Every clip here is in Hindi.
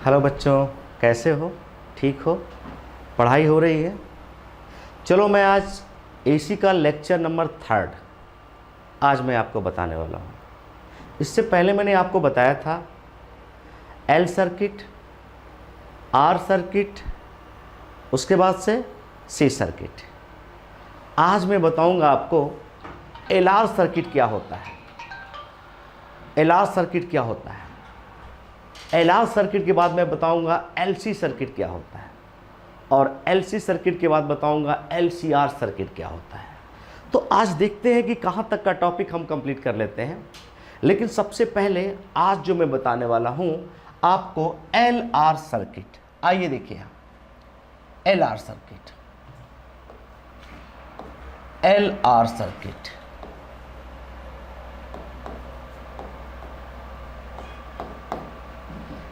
हेलो बच्चों, कैसे हो? ठीक हो? पढ़ाई हो रही है? चलो, मैं आज एसी का लेक्चर नंबर 3 आज मैं आपको बताने वाला हूँ। इससे पहले मैंने आपको बताया था एल सर्किट, आर सर्किट, उसके बाद से सी सर्किट। आज मैं बताऊंगा आपको एल आर सर्किट क्या होता है। एल आर सर्किट क्या होता है? एल आर सर्किट के बाद मैं बताऊंगा एल सी सर्किट क्या होता है, और एल सी सर्किट के बाद बताऊंगा एल सी आर सर्किट क्या होता है। तो आज देखते हैं कि कहाँ तक का टॉपिक हम कंप्लीट कर लेते हैं। लेकिन सबसे पहले आज जो मैं बताने वाला हूँ आपको एल आर सर्किट। आइए देखिए, L R circuit, L R circuit.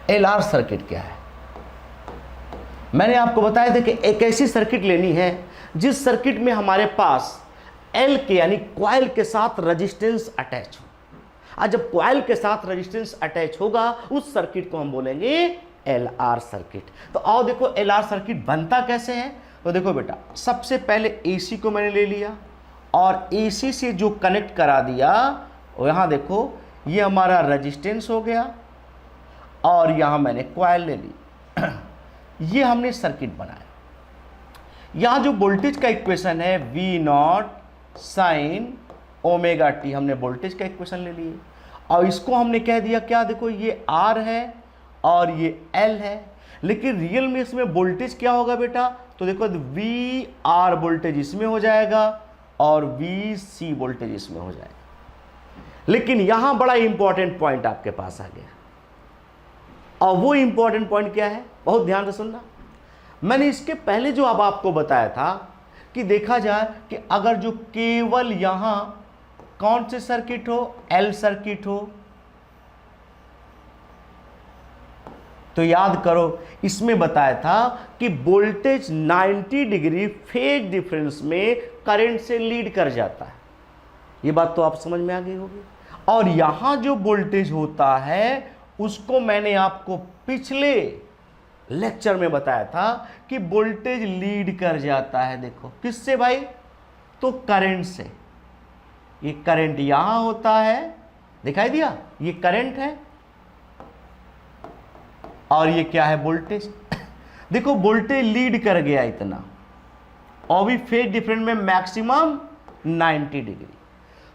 L R circuit क्या है? मैंने आपको बताया था कि एक ऐसी सर्किट लेनी है जिस सर्किट में हमारे पास एल के यानी कॉइल के साथ रेजिस्टेंस अटैच हो। आज जब कॉइल के साथ रेजिस्टेंस अटैच होगा उस सर्किट को हम बोलेंगे एल आर सर्किट। तो आओ देखो एल आर सर्किट बनता कैसे है। तो देखो बेटा, सबसे पहले एसी को मैंने ले लिया और एसी से जो कनेक्ट करा दिया, यहां देखो ये हमारा रेजिस्टेंस हो गया और यहां मैंने कॉइल ले ली। ये हमने सर्किट बनाया। यहां जो वोल्टेज का इक्वेशन है V0 साइन ओमेगा टी, हमने वोल्टेज का इक्वेशन ले लिए और इसको हमने कह दिया क्या, देखो ये R है और ये L है। लेकिन रियल में इसमें वोल्टेज क्या होगा बेटा? तो देखो VR वोल्टेज इसमें हो जाएगा और VC वोल्टेज इसमें हो जाएगा। लेकिन यहां बड़ा इंपॉर्टेंट पॉइंट आपके पास आ गया, और वो इंपॉर्टेंट पॉइंट क्या है, बहुत ध्यान से सुनना। मैंने इसके पहले जो अब आपको बताया था कि देखा जाए कि अगर जो केवल यहां कौन से सर्किट हो, एल सर्किट हो, तो याद करो इसमें बताया था कि वोल्टेज 90 डिग्री फेज डिफरेंस में करंट से लीड कर जाता है। ये बात तो आप समझ में आ गई होगी। और यहां जो वोल्टेज होता है उसको मैंने आपको पिछले लेक्चर में बताया था कि वोल्टेज लीड कर जाता है। देखो किससे भाई? तो करंट से। ये करंट यहां होता है, दिखाई दिया, ये करंट है और ये क्या है, वोल्टेज। देखो वोल्टेज लीड कर गया इतना, और भी फेज डिफरेंस में मैक्सिमम 90 डिग्री।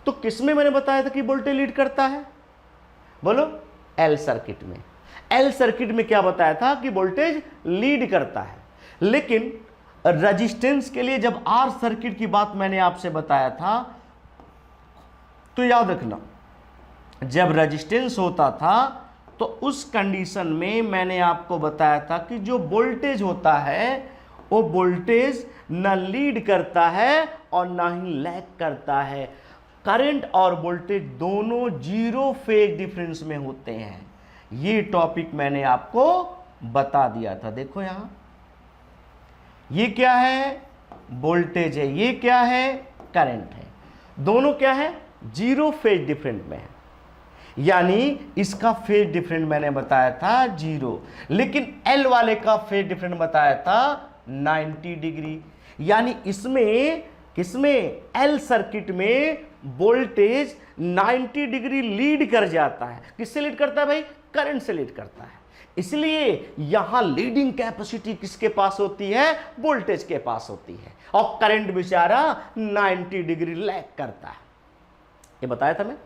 तो किसमें मैंने बताया था कि वोल्टेज लीड करता है? बोलो, एल सर्किट में। एल सर्किट में क्या बताया था कि वोल्टेज लीड करता है। लेकिन रेजिस्टेंस के लिए जब आर सर्किट की बात मैंने आपसे बताया था, तो याद रखना, जब रेजिस्टेंस होता था तो उस कंडीशन में मैंने आपको बताया था कि जो वोल्टेज होता है वो वोल्टेज न लीड करता है और न ही लैग करता है। करंट और वोल्टेज दोनों जीरो फेज डिफरेंस में होते हैं। ये टॉपिक मैंने आपको बता दिया था। देखो यहां ये क्या है, वोल्टेज है, ये क्या है, करंट है। दोनों क्या है, जीरो फेज डिफरेंट में है। यानी इसका फेज डिफरेंट मैंने बताया था जीरो, लेकिन एल वाले का फेज डिफरेंट बताया था 90 डिग्री। यानी इसमें किसमें, एल सर्किट में वोल्टेज 90 डिग्री लीड कर जाता है। किससे लीड करता है भाई? करंट से लीड करता है। इसलिए यहां लीडिंग कैपेसिटी किसके पास होती है? वोल्टेज के पास होती है, और करंट बेचारा 90 डिग्री लैग करता है। ये बताया था मैं।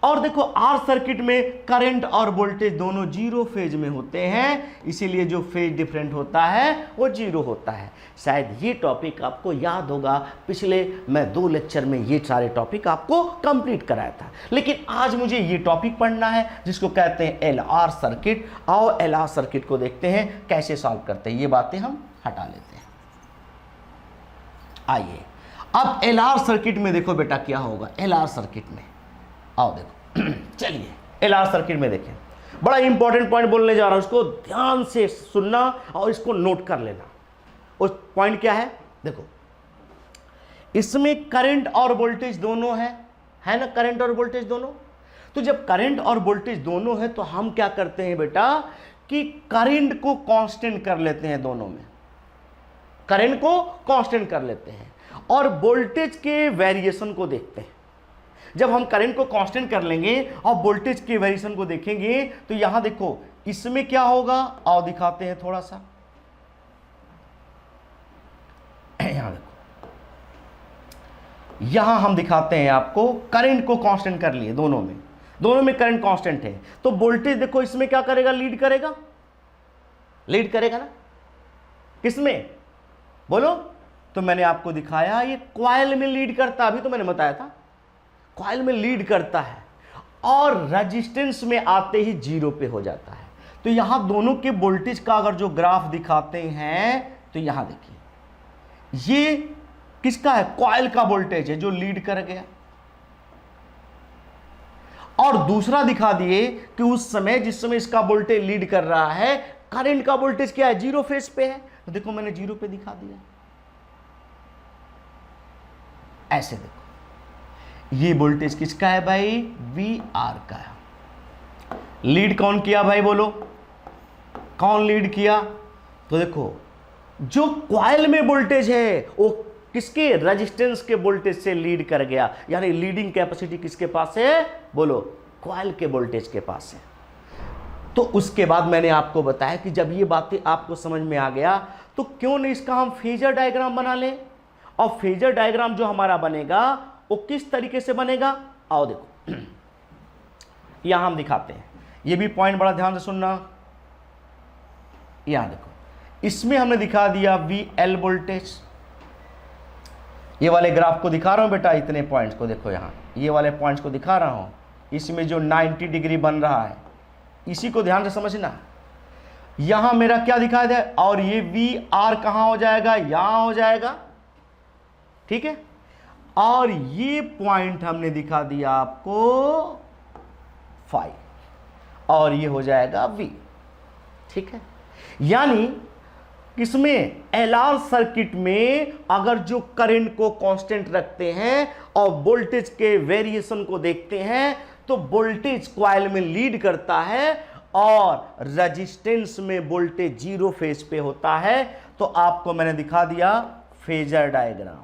और देखो आर सर्किट में करंट और वोल्टेज दोनों जीरो फेज में होते हैं, इसीलिए जो फेज डिफरेंट होता है वो जीरो होता है। शायद ये टॉपिक आपको याद होगा, पिछले मैं 2 लेक्चर में ये सारे टॉपिक आपको कंप्लीट कराया था। लेकिन आज मुझे ये टॉपिक पढ़ना है जिसको कहते हैं एल आर सर्किट। आओ एल आर सर्किट को देखते हैं कैसे सॉल्व करते हैं। ये बातें हम हटा लेते हैं। आइए अब एल आर सर्किट में देखो बेटा क्या होगा। एल आर सर्किट में आओ देखो, चलिए एल आर सर्किट में देखें। बड़ा इंपॉर्टेंट पॉइंट बोलने जा रहा हूं, उसको ध्यान से सुनना और इसको नोट कर लेना। उस पॉइंट क्या है, देखो इसमें करंट और वोल्टेज दोनों है ना, करंट और वोल्टेज दोनों। तो जब करंट और वोल्टेज दोनों है तो हम क्या करते हैं बेटा कि करंट को कांस्टेंट कर लेते हैं, दोनों में करंट को कांस्टेंट कर लेते हैं और वोल्टेज के वेरिएशन को देखते हैं। जब हम करंट को कांस्टेंट कर लेंगे और वोल्टेज के वेरिएशन को देखेंगे तो यहां देखो इसमें क्या होगा, आओ दिखाते हैं थोड़ा सा। यहां देखो, यहां हम दिखाते हैं आपको, करंट को कांस्टेंट कर लिए, दोनों में करंट कांस्टेंट है, तो वोल्टेज देखो इसमें क्या करेगा, लीड करेगा ना, किसमें बोलो। तो मैंने आपको दिखाया ये कॉइल में लीड करता, अभी तो मैंने बताया था कॉइल में लीड करता है और रेजिस्टेंस में आते ही 0 पे हो जाता है। तो यहां दोनों के वोल्टेज का अगर जो ग्राफ दिखाते हैं तो यहां देखिए, ये किसका है, कॉइल का वोल्टेज है जो लीड कर गया, और दूसरा दिखा दिए कि उस समय जिस समय इसका वोल्टेज लीड कर रहा है, करंट का वोल्टेज क्या है, 0 फेज पे है। तो देखो मैंने 0 पे दिखा दिया, ऐसे देखो ये वोल्टेज किसका है भाई, वी आर का है। लीड कौन किया भाई बोलो, कौन लीड किया, तो देखो जो कॉइल में वोल्टेज है वो किसके, रेजिस्टेंस के वोल्टेज से लीड कर गया, यानी लीडिंग कैपेसिटी किसके पास है बोलो, कॉइल के वोल्टेज के पास है। तो उसके बाद मैंने आपको बताया कि जब ये बातें आपको समझ में आ गया तो क्यों नहीं इसका हम फेजर डायग्राम बना लें, और फेजर डायग्राम जो हमारा बनेगा वो किस तरीके से बनेगा, आओ देखो यहां हम दिखाते हैं, ये भी पॉइंट बड़ा ध्यान से सुनना। यहां देखो इसमें हमने दिखा दिया VL वोल्टेज, ये वाले ग्राफ को दिखा रहा हूं बेटा, इतने पॉइंट्स को देखो, यहां ये वाले पॉइंट्स को दिखा रहा हूं, इसमें जो 90 डिग्री बन रहा है इसी को ध्यान से समझना। यहां मेरा क्या दिखा दिया, और ये VR कहां हो जाएगा, यहां हो जाएगा, ठीक है, और ये पॉइंट हमने दिखा दिया आपको 5, और ये हो जाएगा V, ठीक है। यानी इसमें LR सर्किट में अगर जो करंट को कांस्टेंट रखते हैं और वोल्टेज के वेरिएशन को देखते हैं तो वोल्टेज कॉइल में लीड करता है और रेजिस्टेंस में वोल्टेज 0 फेज पे होता है। तो आपको मैंने दिखा दिया फेजर डायग्राम,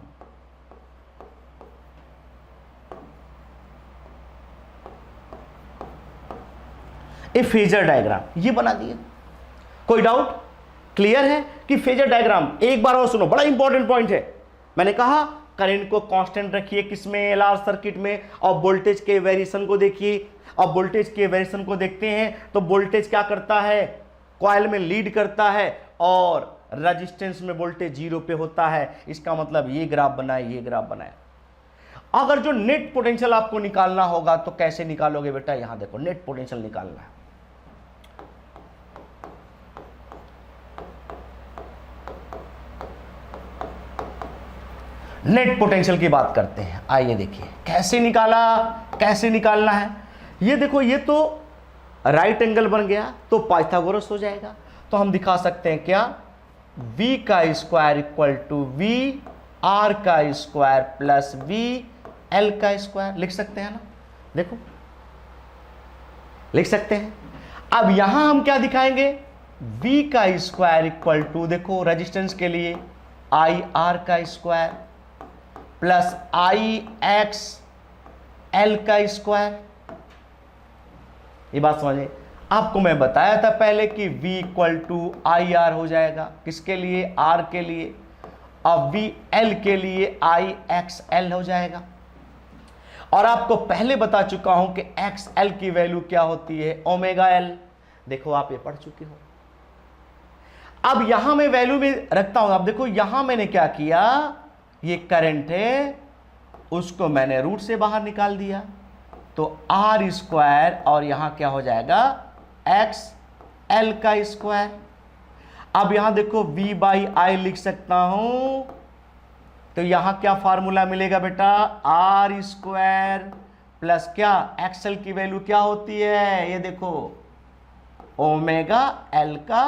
ए फेजर डायग्राम ये बना दिया। कोई डाउट, क्लियर है कि फेजर डायग्राम, एक बार और सुनो, बड़ा इंपॉर्टेंट पॉइंट है। मैंने कहा करंट को कांस्टेंट रखिए किसमें, एलआर सर्किट में, और वोल्टेज के वेरिएशन को देखिए। अब वोल्टेज के वेरिएशन को देखते हैं तो वोल्टेज क्या करता है, कॉइल में लीड करता है और रेजिस्टेंस में वोल्टेज 0 पे होता है। इसका मतलब ये ग्राफ बनाए, ये ग्राफ बनाए। अगर जो नेट पोटेंशियल आपको निकालना होगा तो कैसे निकालोगे बेटा, यहां देखो नेट पोटेंशियल निकालना है। नेट पोटेंशियल की बात करते हैं, आइए देखिए कैसे निकालना है। ये देखो ये तो राइट एंगल बन गया तो पाइथागोरस हो जाएगा। तो हम दिखा सकते हैं क्या, v का square equal to v r का स्क्वायर प्लस v l का स्क्वायर, लिख सकते हैं ना, देखो लिख सकते हैं। अब यहां हम क्या दिखाएंगे, v का स्क्वायर इक्वल टू, देखो रेजिस्टेंस के लिए i r का स्क्वायर प्लस आई एक्स एल का स्क्वायर। ये बात समझे, आपको मैं बताया था पहले कि v equal to I R हो जाएगा, किसके लिए, r के लिए, अब v l के लिए आई एक्स एल हो जाएगा। और आपको पहले बता चुका हूं कि एक्स एल की वैल्यू क्या होती है, ओमेगा एल, देखो आप ये पढ़ चुके हो। अब यहां मैं वैल्यू में रखता हूं, अब देखो यहां मैंने क्या किया, ये करंट है उसको मैंने रूट से बाहर निकाल दिया, तो आर स्क्वायर और यहां क्या हो जाएगा एक्स एल का स्क्वायर। अब यहां देखो v बाई आई लिख सकता हूं, तो यहां क्या फार्मूला मिलेगा बेटा, आर स्क्वायर प्लस क्या, एक्सएल की वैल्यू क्या होती है, ये देखो ओमेगा एल का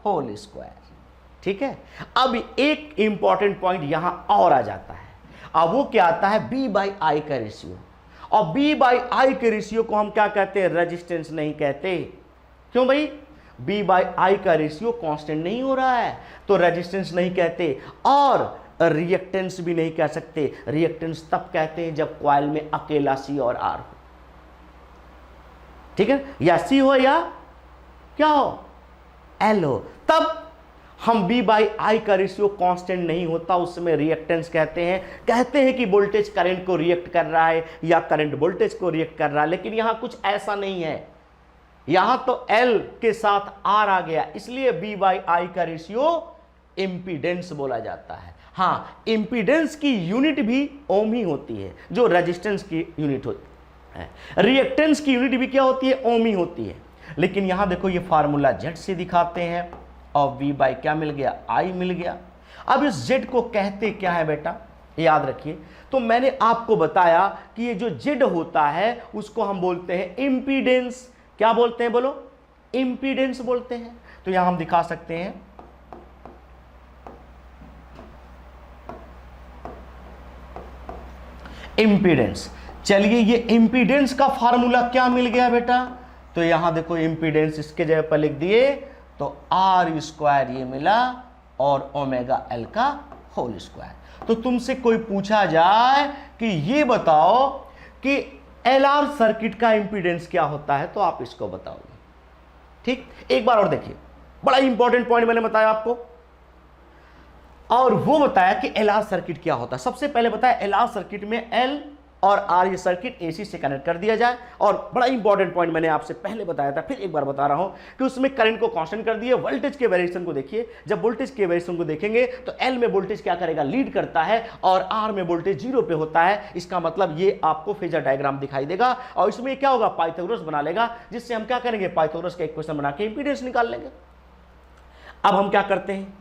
होल स्क्वायर। ठीक है, अब एक इंपॉर्टेंट पॉइंट यहां और आ जाता है। अब वो क्या आता है, बी बाई आई का रेशियो। और बी बाई आई के रेशियो को हम क्या कहते हैं, रेजिस्टेंस नहीं कहते। क्यों भाई, B बाई आई का रेशियो कांस्टेंट नहीं हो रहा है, तो रेजिस्टेंस नहीं कहते और रिएक्टेंस भी नहीं कह सकते। रिएक्टेंस तब कहते हैं जब कॉइल में अकेला C और R हो, ठीक है, या C हो या क्या हो, L हो, तब हम B बाई आई का रेशियो कांस्टेंट नहीं होता, उसमें रिएक्टेंस कहते हैं कि वोल्टेज करंट को रिएक्ट कर रहा है या करंट वोल्टेज को रिएक्ट कर रहा है, लेकिन यहां कुछ ऐसा नहीं है, यहां तो L के साथ R आ गया, इसलिए B बाई आई का रेशियो इंपीडेंस बोला जाता है। हाँ, इंपीडेंस की यूनिट भी ओम ही होती है, जो रेजिस्टेंस की यूनिट होती है। रिएक्टेंस की यूनिट भी क्या होती है, ओम ही होती है। लेकिन यहां देखो ये फार्मूला Z से दिखाते हैं और V बाई क्या मिल गया, I मिल गया। अब इस Z को कहते क्या है बेटा, याद रखिए। तो मैंने आपको बताया कि ये जो Z होता है उसको हम बोलते हैं इंपीडेंस। क्या बोलते हैं, बोलो, इंपीडेंस बोलते हैं। तो यहां हम दिखा सकते हैं इंपीडेंस। चलिए, ये इंपीडेंस का फार्मूला क्या मिल गया बेटा, तो यहां देखो इंपीडेंस इसके जगह पर लिख दिए तो R स्क्वायर ये मिला और ओमेगा L का होल स्क्वायर। तो तुमसे कोई पूछा जाए कि ये बताओ कि LR सर्किट का इंपीडेंस क्या होता है, तो आप इसको बताओगे। ठीक, एक बार और देखिए, बड़ा इंपॉर्टेंट पॉइंट मैंने बताया आपको, और वो बताया कि LR सर्किट क्या होता है। सबसे पहले बताया LR सर्किट में L और R ये सर्किट AC से कनेक्ट कर दिया जाए, और बड़ा इंपॉर्टेंट पॉइंट मैंने आपसे पहले बताया था, फिर एक बार बता रहा हूं कि उसमें करंट को कांस्टेंट कर दिए, वोल्टेज के वेरिएशन को देखिए। जब वोल्टेज के वेरिएशन को देखेंगे तो L में वोल्टेज क्या करेगा, लीड करता है, और R में वोल्टेज 0 पे होता है। इसका मतलब ये आपको फेजर डायग्राम दिखाई देगा, और इसमें क्या होगा, पाइथागोरस बना लेगा, जिससे हम क्या करेंगे, पाइथागोरस का इक्वेशन बना के इंपीडेंस निकाल लेंगे। अब हम क्या करते हैं,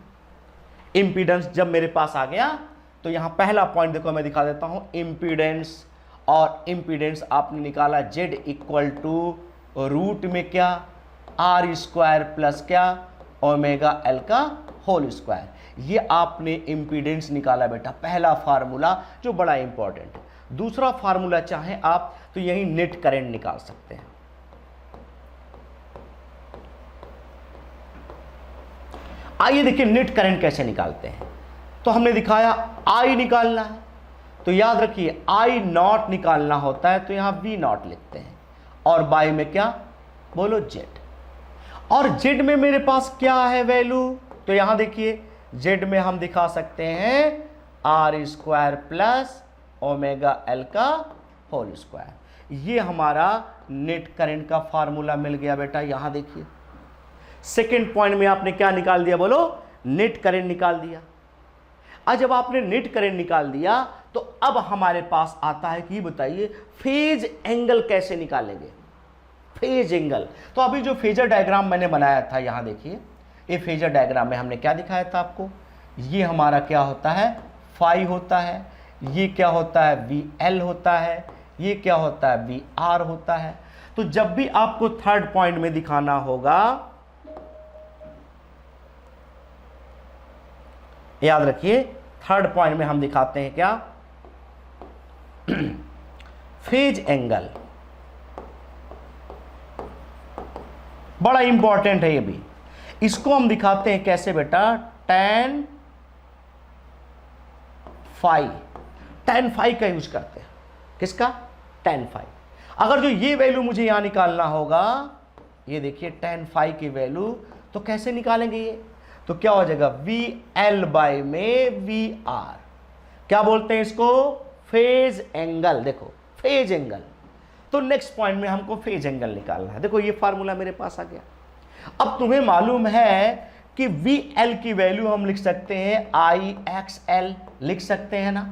इंपीडेंस जब मेरे पास आ गया तो यहां पहला पॉइंट देखो मैं दिखा देता हूं, इंपीडेंस। और इंपीडेंस आपने निकाला Z इक्वल टू रूट में क्या, R स्क्वायर प्लस क्या, ओमेगा L का होल स्क्वायर। ये आपने इंपीडेंस निकाला बेटा, पहला फार्मूला जो बड़ा इंपॉर्टेंट है। दूसरा फार्मूला चाहे आप तो यही नेट करंट निकाल सकते हैं। आइए देखिए नेट करंट कैसे निकालते हैं। तो हमने दिखाया I निकालना है, तो याद रखिए I नॉट निकालना होता है तो यहां V नॉट लिखते हैं, और बाई में क्या, बोलो Z। और Z में मेरे पास क्या है वैल्यू, तो यहां देखिए Z में हम दिखा सकते हैं R square plus omega L का होल स्क्वायर। ये हमारा नेट करंट का फार्मूला मिल गया बेटा। यहां देखिए सेकेंड पॉइंट में आपने क्या निकाल दिया, बोलो, नेट करंट निकाल दिया। अब जब आपने नेट करंट निकाल दिया तो अब हमारे पास आता है कि बताइए फेज एंगल कैसे निकालेंगे, फेज एंगल। तो अभी जो फेजर डायग्राम मैंने बनाया था, यहां देखिए, ये फेजर डायग्राम में हमने क्या दिखाया था आपको, ये हमारा क्या होता है, फाई होता है, ये क्या होता है, VL होता है, ये क्या होता है, VR होता है। तो जब भी आपको थर्ड पॉइंट में दिखाना होगा, याद रखिए थर्ड पॉइंट में हम दिखाते हैं क्या, फेज एंगल। बड़ा इंपॉर्टेंट है ये भी। इसको हम दिखाते हैं कैसे बेटा, tan फाई, tan फाई का यूज करते हैं। किसका, tan फाई। अगर जो ये वैल्यू मुझे यहां निकालना होगा, ये देखिए tan फाई की वैल्यू, तो कैसे निकालेंगे ये, तो क्या हो जाएगा, VL बाई में VR। क्या बोलते हैं इसको, फेज एंगल। देखो फेज एंगल, तो नेक्स्ट पॉइंट में हमको फेज एंगल निकालना है। देखो ये फार्मूला मेरे पास आ गया। अब तुम्हें मालूम है कि VL की वैल्यू हम लिख सकते हैं IXL, लिख सकते हैं ना।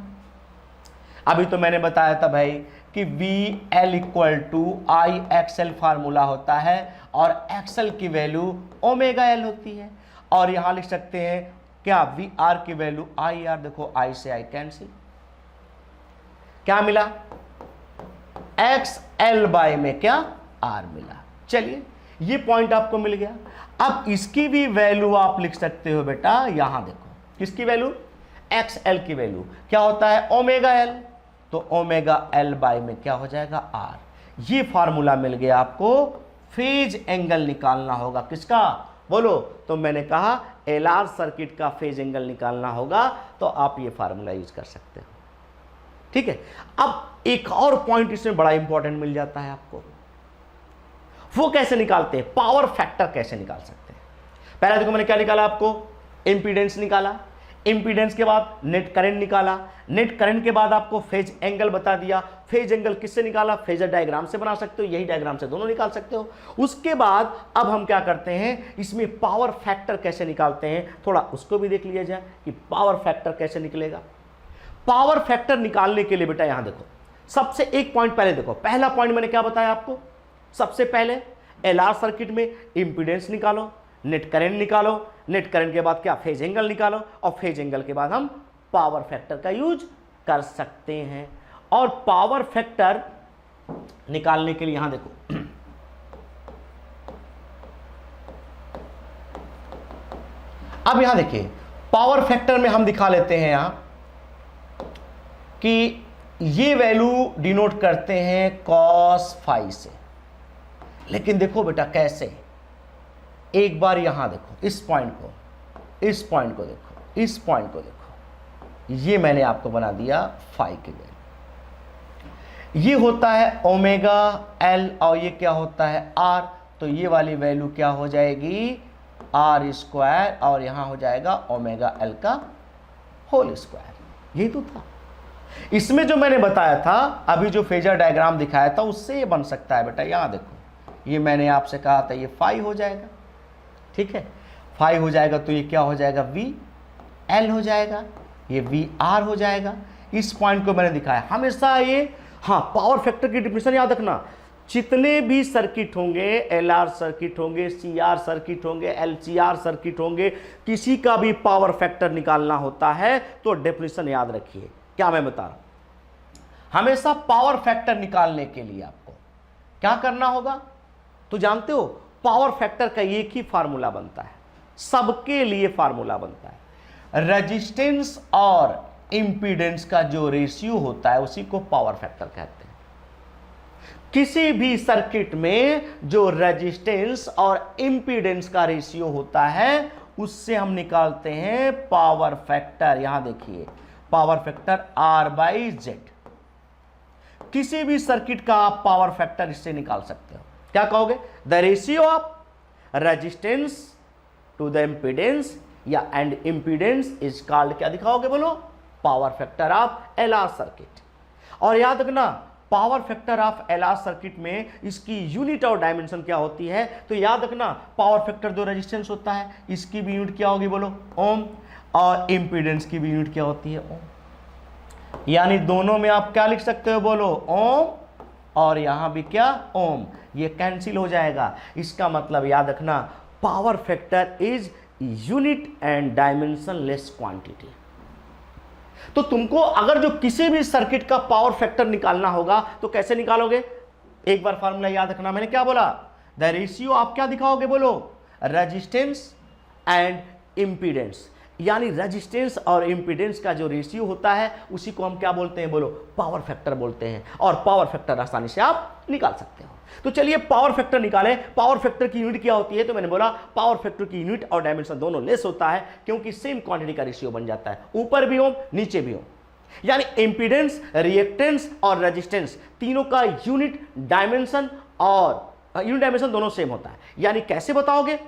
अभी तो मैंने बताया था भाई कि VL equal to IXL formula होता है, और XL की वैल्यू ओमेगा L होती है। और यहां लिख सकते हैं क्या, VR की वैल्यू IR। देखो I से I कैंसिल, क्या मिला, XL बाय में क्या, R मिला। चलिए ये पॉइंट आपको मिल गया। अब इसकी भी वैल्यू आप लिख सकते हो बेटा, यहां देखो किसकी वैल्यू, XL की वैल्यू क्या होता है, ओमेगा L। तो ओमेगा L बाय में क्या हो जाएगा, R। ये फार्मूला मिल गया आपको फेज एंगल निकालना होगा। किसका बोलो? तो मैंने कहा एलआर सर्किट का फेज एंगल निकालना होगा, तो आप ये फार्मूला यूज कर सकते हो। ठीक है, अब एक और पॉइंट इसमें बड़ा इंपॉर्टेंट मिल जाता है आपको। वो कैसे निकालते हैं? पावर फैक्टर कैसे निकाल सकते हैं? पहले देखो मैंने क्या निकाला आपको, इंपीडेंस निकाला, इंपीडेंस के बाद नेट करंट निकाला, नेट करंट के बाद आपको फेज एंगल बता दिया। फेज एंगल किससे निकाला? फेजर डायग्राम से बना सकते हो, यही डायग्राम से दोनों निकाल सकते हो। उसके बाद अब हम क्या करते हैं, इसमें पावर फैक्टर कैसे निकालते हैं, थोड़ा उसको भी देख लिया जाए कि पावर फैक्टर कैसे निकलेगा। पावर फैक्टर निकालने के लिए बेटा यहां देखो, सबसे एक पॉइंट पहले देखो। पहला पॉइंट मैंने क्या बताया आपको, सबसे पहले एलआर सर्किट में इंपीडेंस निकालो, नेट करंट निकालो, नेट करंट के बाद क्या, फेज एंगल निकालो, और फेज एंगल के बाद हम पावर फैक्टर का यूज कर सकते हैं। और पावर फैक्टर निकालने के लिए यहां देखो, अब यहां देखिए पावर फैक्टर में हम दिखा लेते हैं यहां कि ये वैल्यू डिनोट करते हैं cos फाई से। लेकिन देखो बेटा कैसे, एक बार यहां देखो, इस पॉइंट को, इस पॉइंट को देखो, इस पॉइंट को देखो, ये मैंने आपको बना दिया फाई के वैल्यू। ये होता है ओमेगा एल और ये क्या होता है आर, तो ये वाली वैल्यू क्या हो जाएगी, आर स्क्वायर, और यहां हो जाएगा ओमेगा एल का होल स्क्वायर। यही तो था इसमें जो मैंने बताया था, अभी जो फेजर डायग्राम दिखाया था उससे ये बन सकता है बेटा। यहां देखो, ये मैंने आपसे कहा था ये फाई हो जाएगा, ठीक है, फाई हो जाएगा तो ये क्या हो जाएगा, वी एल हो जाएगा, ये वी आर हो जाएगा। इस पॉइंट को मैंने दिखाया हमेशा ये। हाँ, पावर फैक्टर की डिफिनेशन याद रखना, जितने भी सर्किट होंगे, एलआर सर्किट होंगे, सीआर सर्किट होंगे, एलसीआर सर्किट होंगे, किसी का भी पावर फैक्टर निकालना होता है तो डेफिनेशन याद रखिए। क्या मैं बता रहा हूं, हमेशा पावर फैक्टर निकालने के लिए आपको क्या करना होगा, तो जानते हो पावर फैक्टर का एक ही फार्मूला बनता है, सबके लिए फार्मूला बनता है। रेजिस्टेंस और इंपीडेंस का जो रेशियो होता है उसी को पावर फैक्टर कहते हैं। किसी भी सर्किट में जो रेजिस्टेंस और इंपीडेंस का रेशियो होता है उससे हम निकालते हैं पावर फैक्टर। यहां देखिए power factor R by Z. किसी भी सर्किट का आप पावर फैक्टर इससे निकाल सकते हो। क्या कहोगे, the ratio of resistance to the impedance या एंड इंपीडेंस इज कॉल्ड, क्या दिखाओगे बोलो, power factor of LR circuit. और याद रखना power factor of LR circuit में इसकी यूनिट और डायमेंशन क्या होती है, तो याद रखना पावर फैक्टर जो रेजिस्टेंस होता है इसकी भी यूनिट क्या होगी बोलो, ओम, और इंपीडेंस की भी यूनिट क्या होती है, ओम। यानी दोनों में आप क्या लिख सकते हो बोलो, ओम, और यहां भी क्या, ओम। ये कैंसिल हो जाएगा। इसका मतलब याद रखना power factor is unit and dimension less quantity. तो तुमको अगर जो किसी भी सर्किट का पावर फैक्टर निकालना होगा तो कैसे निकालोगे, एक बार फार्मूला याद रखना, मैंने क्या बोला, द रेशियो आप क्या दिखाओगे बोलो, रेजिस्टेंस एंड इंपीडेंस। यानी रेजिस्टेंस और इंपीडेंस का जो रेशियो होता है उसी को हम क्या बोलते हैं बोलो, पावर फैक्टर बोलते हैं। और पावर फैक्टर आसानी से आप निकाल सकते हो। तो चलिए पावर फैक्टर निकालें। पावर फैक्टर की यूनिट क्या होती है, तो मैंने बोला पावर फैक्टर की यूनिट और डायमेंशन दोनों लेस होता है क्योंकि सेम क्वांटिटी का रेशियो बन जाता है, ऊपर भी ओम नीचे भी ओम। यानी इंपीडेंस, रिएक्टेंस और रेजिस्टेंस तीनों का यूनिट डायमेंशन और यूनिट डायमेंशन दोनों सेम होता है। यानी कैसे बताओगे,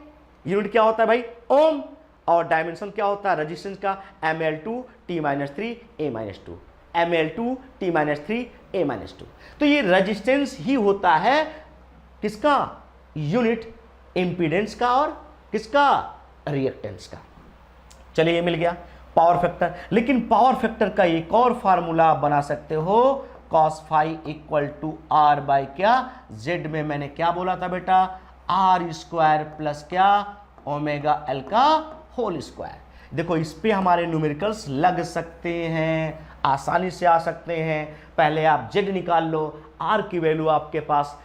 यूनिट क्या होता है भाई, ओम, और डायमेंशन क्या होता है रेजिस्टेंस का, ml2 t-3 a-2, ml2 t-3 a-2। तो ये रेजिस्टेंस ही होता है किसका, यूनिट इंपीडेंस का और किसका, रिएक्टेंस का। चलिए ये मिल गया पावर फैक्टर। लेकिन पावर फैक्टर का एक और फार्मूला बना सकते हो, cos phi equal to R by क्या, Z में मैंने क्या बोला था बेटा, R स्क्वायर प्लस क्या, ओमेगा एल का होल स्क्वायर। देखो इस पे हमारे न्यूमेरिकल्स लग सकते हैं, आसानी से आ सकते हैं। पहले आप Z निकाल लो, R की वैल्यू आपके पास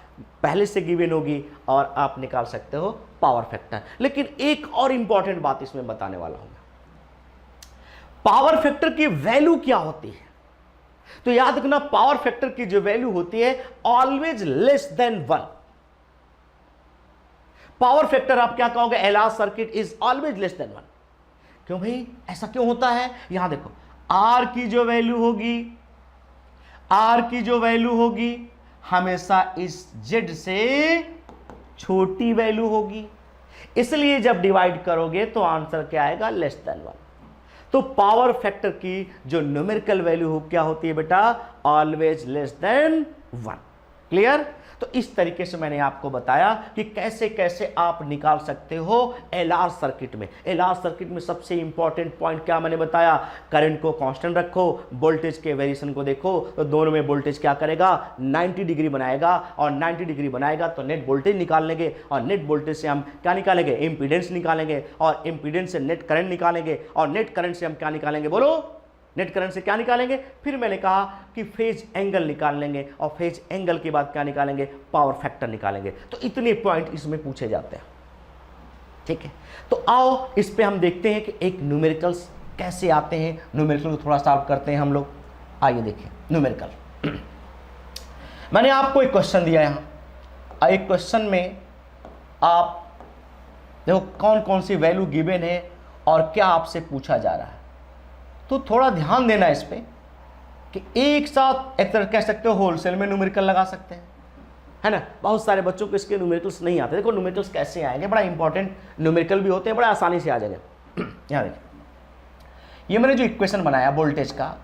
पहले से गिवन होगी और आप निकाल सकते हो पावर फैक्टर। लेकिन एक और इंपॉर्टेंट बात इसमें बताने वाला हूं, पावर फैक्टर की वैल्यू क्या होती है। तो याद रखना पावर फैक्टर की जो वैल्यू होती है always less than 1। Power factor आप क्या कहोगे, एलार्ज circuit is always less than 1। क्यों भाई, ऐसा क्यों होता है? यहां देखो, आर की जो वैल्यू होगी, आर की जो वैल्यू होगी हमेशा इस जेड से छोटी वैल्यू होगी, इसलिए जब डिवाइड करोगे तो आंसर क्या आएगा, लेस देन 1। तो पावर फैक्टर की जो न्यूमेरिकल वैल्यू हो क्या होती है बेटा, ऑलवेज लेस देन 1। क्लियर? तो इस तरीके से मैंने आपको बताया कि कैसे कैसे आप निकाल सकते हो एलआर सर्किट में। एलआर सर्किट में सबसे इंपॉर्टेंट पॉइंट क्या मैंने बताया, करंट को कांस्टेंट रखो, वोल्टेज के वेरिएशन को देखो, तो दोनों में वोल्टेज क्या करेगा, 90 डिग्री बनाएगा, और 90 डिग्री बनाएगा तो नेट वोल्टेज निकाल लेंगे, और नेट वोल्टेज से हम क्या निकालेंगे, इंपीडेंस निकालेंगे, और इंपीडेंस से नेट करंट निकालेंगे, और नेट करंट से हम क्या निकालेंगे, बोलो, नेट करंट से क्या निकालेंगे, फिर मैंने कहा कि फेज एंगल निकाल लेंगे, और फेज एंगल के बाद क्या निकालेंगे, पावर फैक्टर निकालेंगे। तो इतने पॉइंट इसमें पूछे जाते हैं। ठीक है, तो आओ इस पे हम देखते हैं कि एक न्यूमेरिकल्स कैसे आते हैं। न्यूमेरिकल को थोड़ा सॉल्व करते हैं हम लोग। आइए देखिए न्यूमेरिकल। मैंने आपको एक क्वेश्चन दिया यहाँ, एक क्वेश्चन में आप देखो कौन कौन सी वैल्यू गिवन है और क्या आपसे पूछा जा रहा है। तो थोड़ा ध्यान देना इस पे कि एक साथ एक तरह कह सकते हो होलसेल में न्यूमेरिकल लगा सकते हैं, है ना। बहुत सारे बच्चों को इसके न्यूमेरिकल्स नहीं आते। देखो न्यूमेरिकल्स कैसे आएंगे, बड़ा इंपॉर्टेंट न्यूमेरिकल भी होते हैं, बड़ा आसानी से आ जाएंगे। यहाँ देखिए, ये मैंने जो इक्वेशन बनाया वोल्टेज का,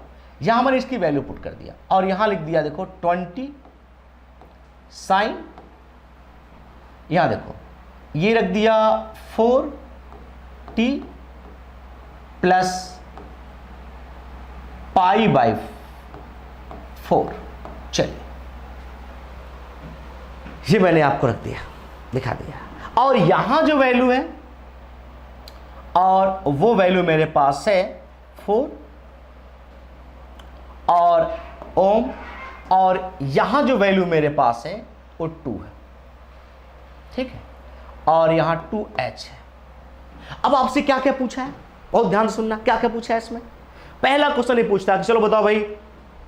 यहाँ मैंने इसकी वैल्यू पुट कर दिया, और यहाँ लिख दिया देखो 20 साइन, यहाँ देखो ये रख दिया 4t प्लस पाई बाई 4। चलिए ये मैंने आपको रख दिया, दिखा दिया, और यहां जो वैल्यू है और वो वैल्यू मेरे पास है 4 और ओम, और यहां जो वैल्यू मेरे पास है वो 2 है। ठीक है, और यहां 2h है। अब आपसे क्या क्या पूछा है, बहुत ध्यान से सुनना, क्या क्या पूछा है इसमें। पहला क्वेश्चन ये पूछता है कि चलो बताओ भाई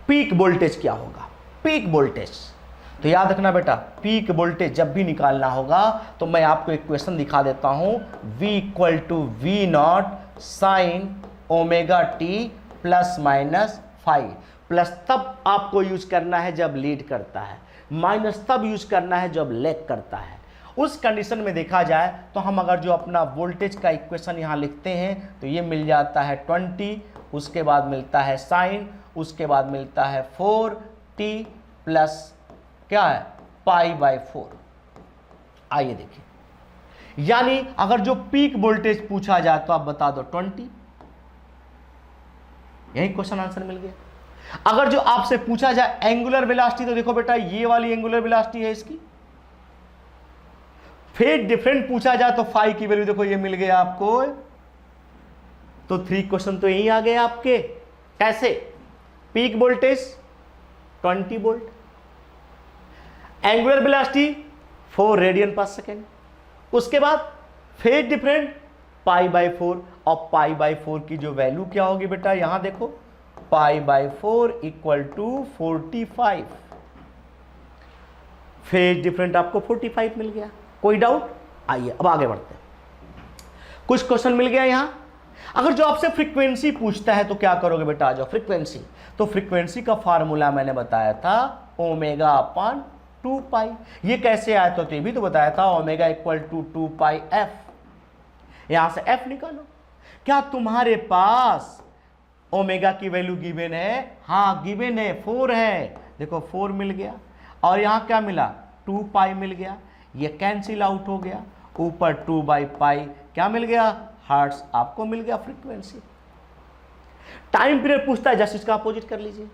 पीक वोल्टेज क्या होगा, पीक वोल्टेज। तो याद रखना बेटा, पीक वोल्टेज जब भी निकालना होगा तो मैं आपको एक क्वेश्चन दिखा देता हूं, V = V0 sine omega T plus minus 5। Plus तब आपको यूज करना है जब लीड करता है, माइनस तब यूज करना है जब लैग करता है। उस कंडीशन में देखा जाए तो हम अगर जो अपना वोल्टेज का इक्वेशन यहां लिखते हैं तो ये मिल जाता है 20, उसके बाद मिलता है साइन, उसके बाद मिलता है 4t प्लस क्या है, पाई बाई 4। आइए देखिए, यानी अगर जो पीक वोल्टेज पूछा जाए तो आप बता दो 20, यही क्वेश्चन आंसर मिल गया। अगर जो आपसे पूछा जाए एंगुलर वेलोसिटी, तो देखो बेटा ये वाली एंगुलर वेलोसिटी है इसकी। फेज डिफरेंट पूछा जाए तो फाई की वैल्यू देखो ये मिल गया आपको। तो 3 क्वेश्चन तो यही आ गए आपके। कैसे, peak voltage 20 volt, angular velocity 4 radian पर सेकेंड, उसके बाद फेज डिफरेंट पाई बाई 4, और पाई बाई 4 की जो वैल्यू क्या होगी बेटा, यहां देखो पाई बाई 4 = 45। फेज डिफरेंट आपको 45 मिल गया। कोई डाउट? आइए अब आगे बढ़ते हैं। कुछ क्वेश्चन मिल गया यहां। अगर जो आपसे फ्रीक्वेंसी पूछता है तो क्या करोगे बेटा, आ जाओ फ्रीक्वेंसी। तो फ्रीक्वेंसी का फार्मूला मैंने बताया था ω/2π। ये कैसे आया तो ये भी तो बताया था, ω = 2πf। यहां से f निकालो। क्या तुम्हारे पास ओमेगा की वैल्यू गिवन है? हाँ गिवन है, 4 है। देखो 4 मिल गया, और यहां क्या मिला, 2π मिल गया। ये कैंसिल आउट हो गया, ऊपर 2/π क्या मिल गया, हर्ट्ज आपको मिल गया फ्रीक्वेंसी। टाइम पीरियड पूछता है, जस्ट इसका अपोजिट कर लीजिए,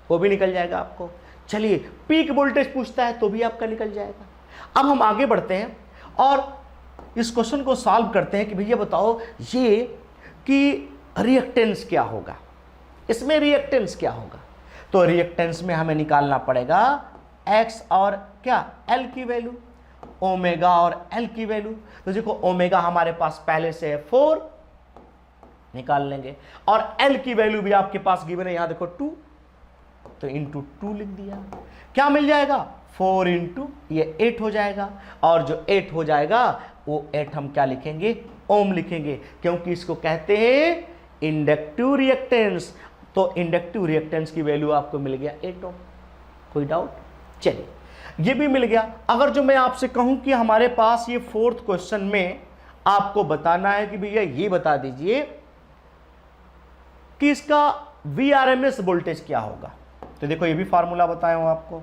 वो भी निकल जाएगा आपको। चलिए पीक वोल्टेज पूछता है तो भी आपका निकल जाएगा। अब हम आगे बढ़ते हैं और इस क्वेश्चन को सॉल्व करते हैं कि भैया बताओ ये कि रिएक्टेंस क्या होगा, इसमें रिएक्टेंस क्या होगा। तो रिएक्टेंस में हमें निकालना पड़ेगा x और क्या, l की वैल्यू, ओमेगा और l की वैल्यू। तो देखो ओमेगा हमारे पास पहले से है 4, निकाल लेंगे, और l की वैल्यू भी आपके पास गिवन है, यहां देखो 2, तो इंटू 2 लिख दिया। क्या मिल जाएगा, 4 इंटू ये 8 हो जाएगा, और जो 8 हो जाएगा वो 8 हम क्या लिखेंगे, ओम लिखेंगे, क्योंकि इसको कहते हैं इंडक्टिव रिएक्टेंस। तो इंडक्टिव रिएक्टेंस की वैल्यू आपको मिल गया 8 ओम। कोई डाउट? चलिए ये भी मिल गया। अगर जो मैं आपसे कहूं कि हमारे पास ये 4th क्वेश्चन में आपको बताना है कि भैया ये बता दीजिए कि इसका Vrms वोल्टेज क्या होगा, तो देखो ये भी फार्मूला बताया हूं आपको,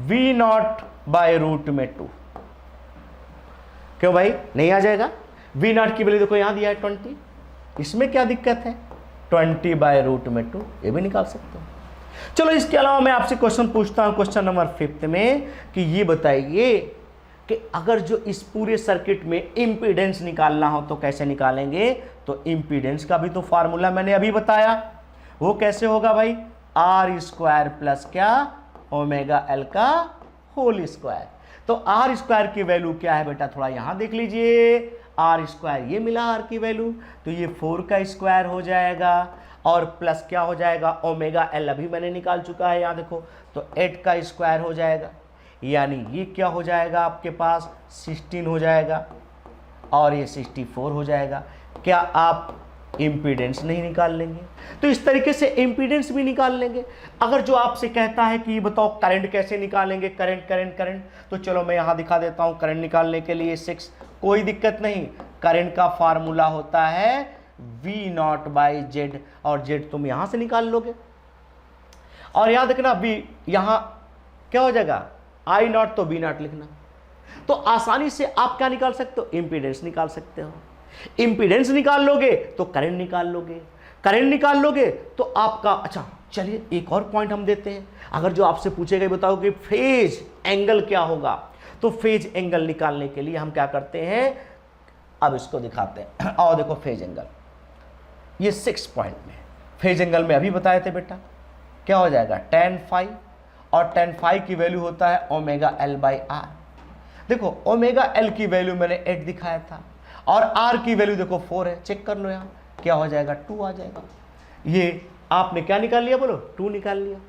V0/√2। क्यों भाई नहीं आ जाएगा? V0 की वैल्यू देखो यहां दिया है 20, इसमें क्या दिक्कत है, 20/√2, ये भी निकाल सकते हो। चलो इसके अलावा मैं आपसे क्वेश्चन पूछता हूं क्वेश्चन नंबर 5 में कि ये बताइए कि अगर जो इस पूरे सर्किट में इंपीडेंस निकालना हो तो कैसे निकालेंगे। तो इंपीडेंस का भी तो फार्मूला मैंने अभी बताया, वो कैसे होगा भाई, R² प्लस क्या, ओमेगा L का होल स्क्वायर। तो R² की वैल्यू क्या है बेटा, थोड़ा यहां देख लीजिए, R², ये मिला R की वैल्यू, तो ये 4 का स्क्वायर हो जाएगा, और प्लस क्या हो जाएगा, ओमेगा L अभी मैंने निकाल चुका है, यहां देखो, तो 8 का स्क्वायर हो जाएगा, यानी ये क्या हो जाएगा आपके पास 16 हो जाएगा, और ये 64 हो जाएगा। क्या आप इंपीडेंस नहीं निकाल लेंगे? तो इस तरीके से इंपीडेंस भी निकाल लेंगे। अगर जो आपसे कहता है कि बताओ करंट कैसे निकालेंगे, करंट, तो चलो मैं यहां दिखा देता हूं करंट निकालने के लिए 6, कोई दिक्कत नहीं। करंट का फार्मूला होता है V0/Z, और Z तुम यहां से निकाल लोगे, और याद रखना V यहां क्या हो जाएगा, I0 तो V0 लिखना। तो आसानी से आप क्या निकाल सकते हो, इंपीडेंस निकाल सकते हो। इंपीडेंस निकाल लोगे तो करंट निकाल लोगे, करंट निकाल लोगे तो आपका, अच्छा चलिए एक और पॉइंट हम देते हैं। अगर जो आपसे पूछेगा बताओ कि फेज एंगल क्या होगा, तो फेज एंगल निकालने के लिए हम क्या करते हैं, अब इसको दिखाते हैं। और देखो फेज एंगल, ये 6 पॉइंट में फेज एंगल में अभी बताए थे बेटा, क्या हो जाएगा tan phi, और tan phi की वैल्यू होता है ओमेगा L/R। देखो ओमेगा L की वैल्यू मैंने 8 दिखाया था, और R की वैल्यू देखो 4 है, चेक कर लो यहाँ क्या हो जाएगा, 2 आ जाएगा। ये आपने क्या निकाल लिया, बोलो 2 निकाल लिया।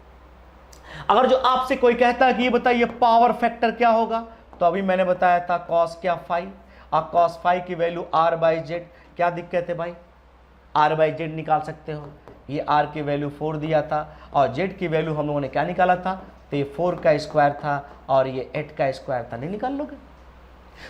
अगर जो आपसे कोई कहता है कि ये बताइए पावर फैक्टर क्या होगा, तो अभी मैंने बताया था cos क्या phi, और cos phi की वैल्यू R/Z, क्या दिक्कत है भाई, R/Z निकाल सकते हो। ये R की वैल्यू 4 दिया था, और Z की वैल्यू हम लोगों ने क्या निकाला था, तो ये 4 का स्क्वायर था, और ये 8 का स्क्वायर था, नहीं निकाल लोगे।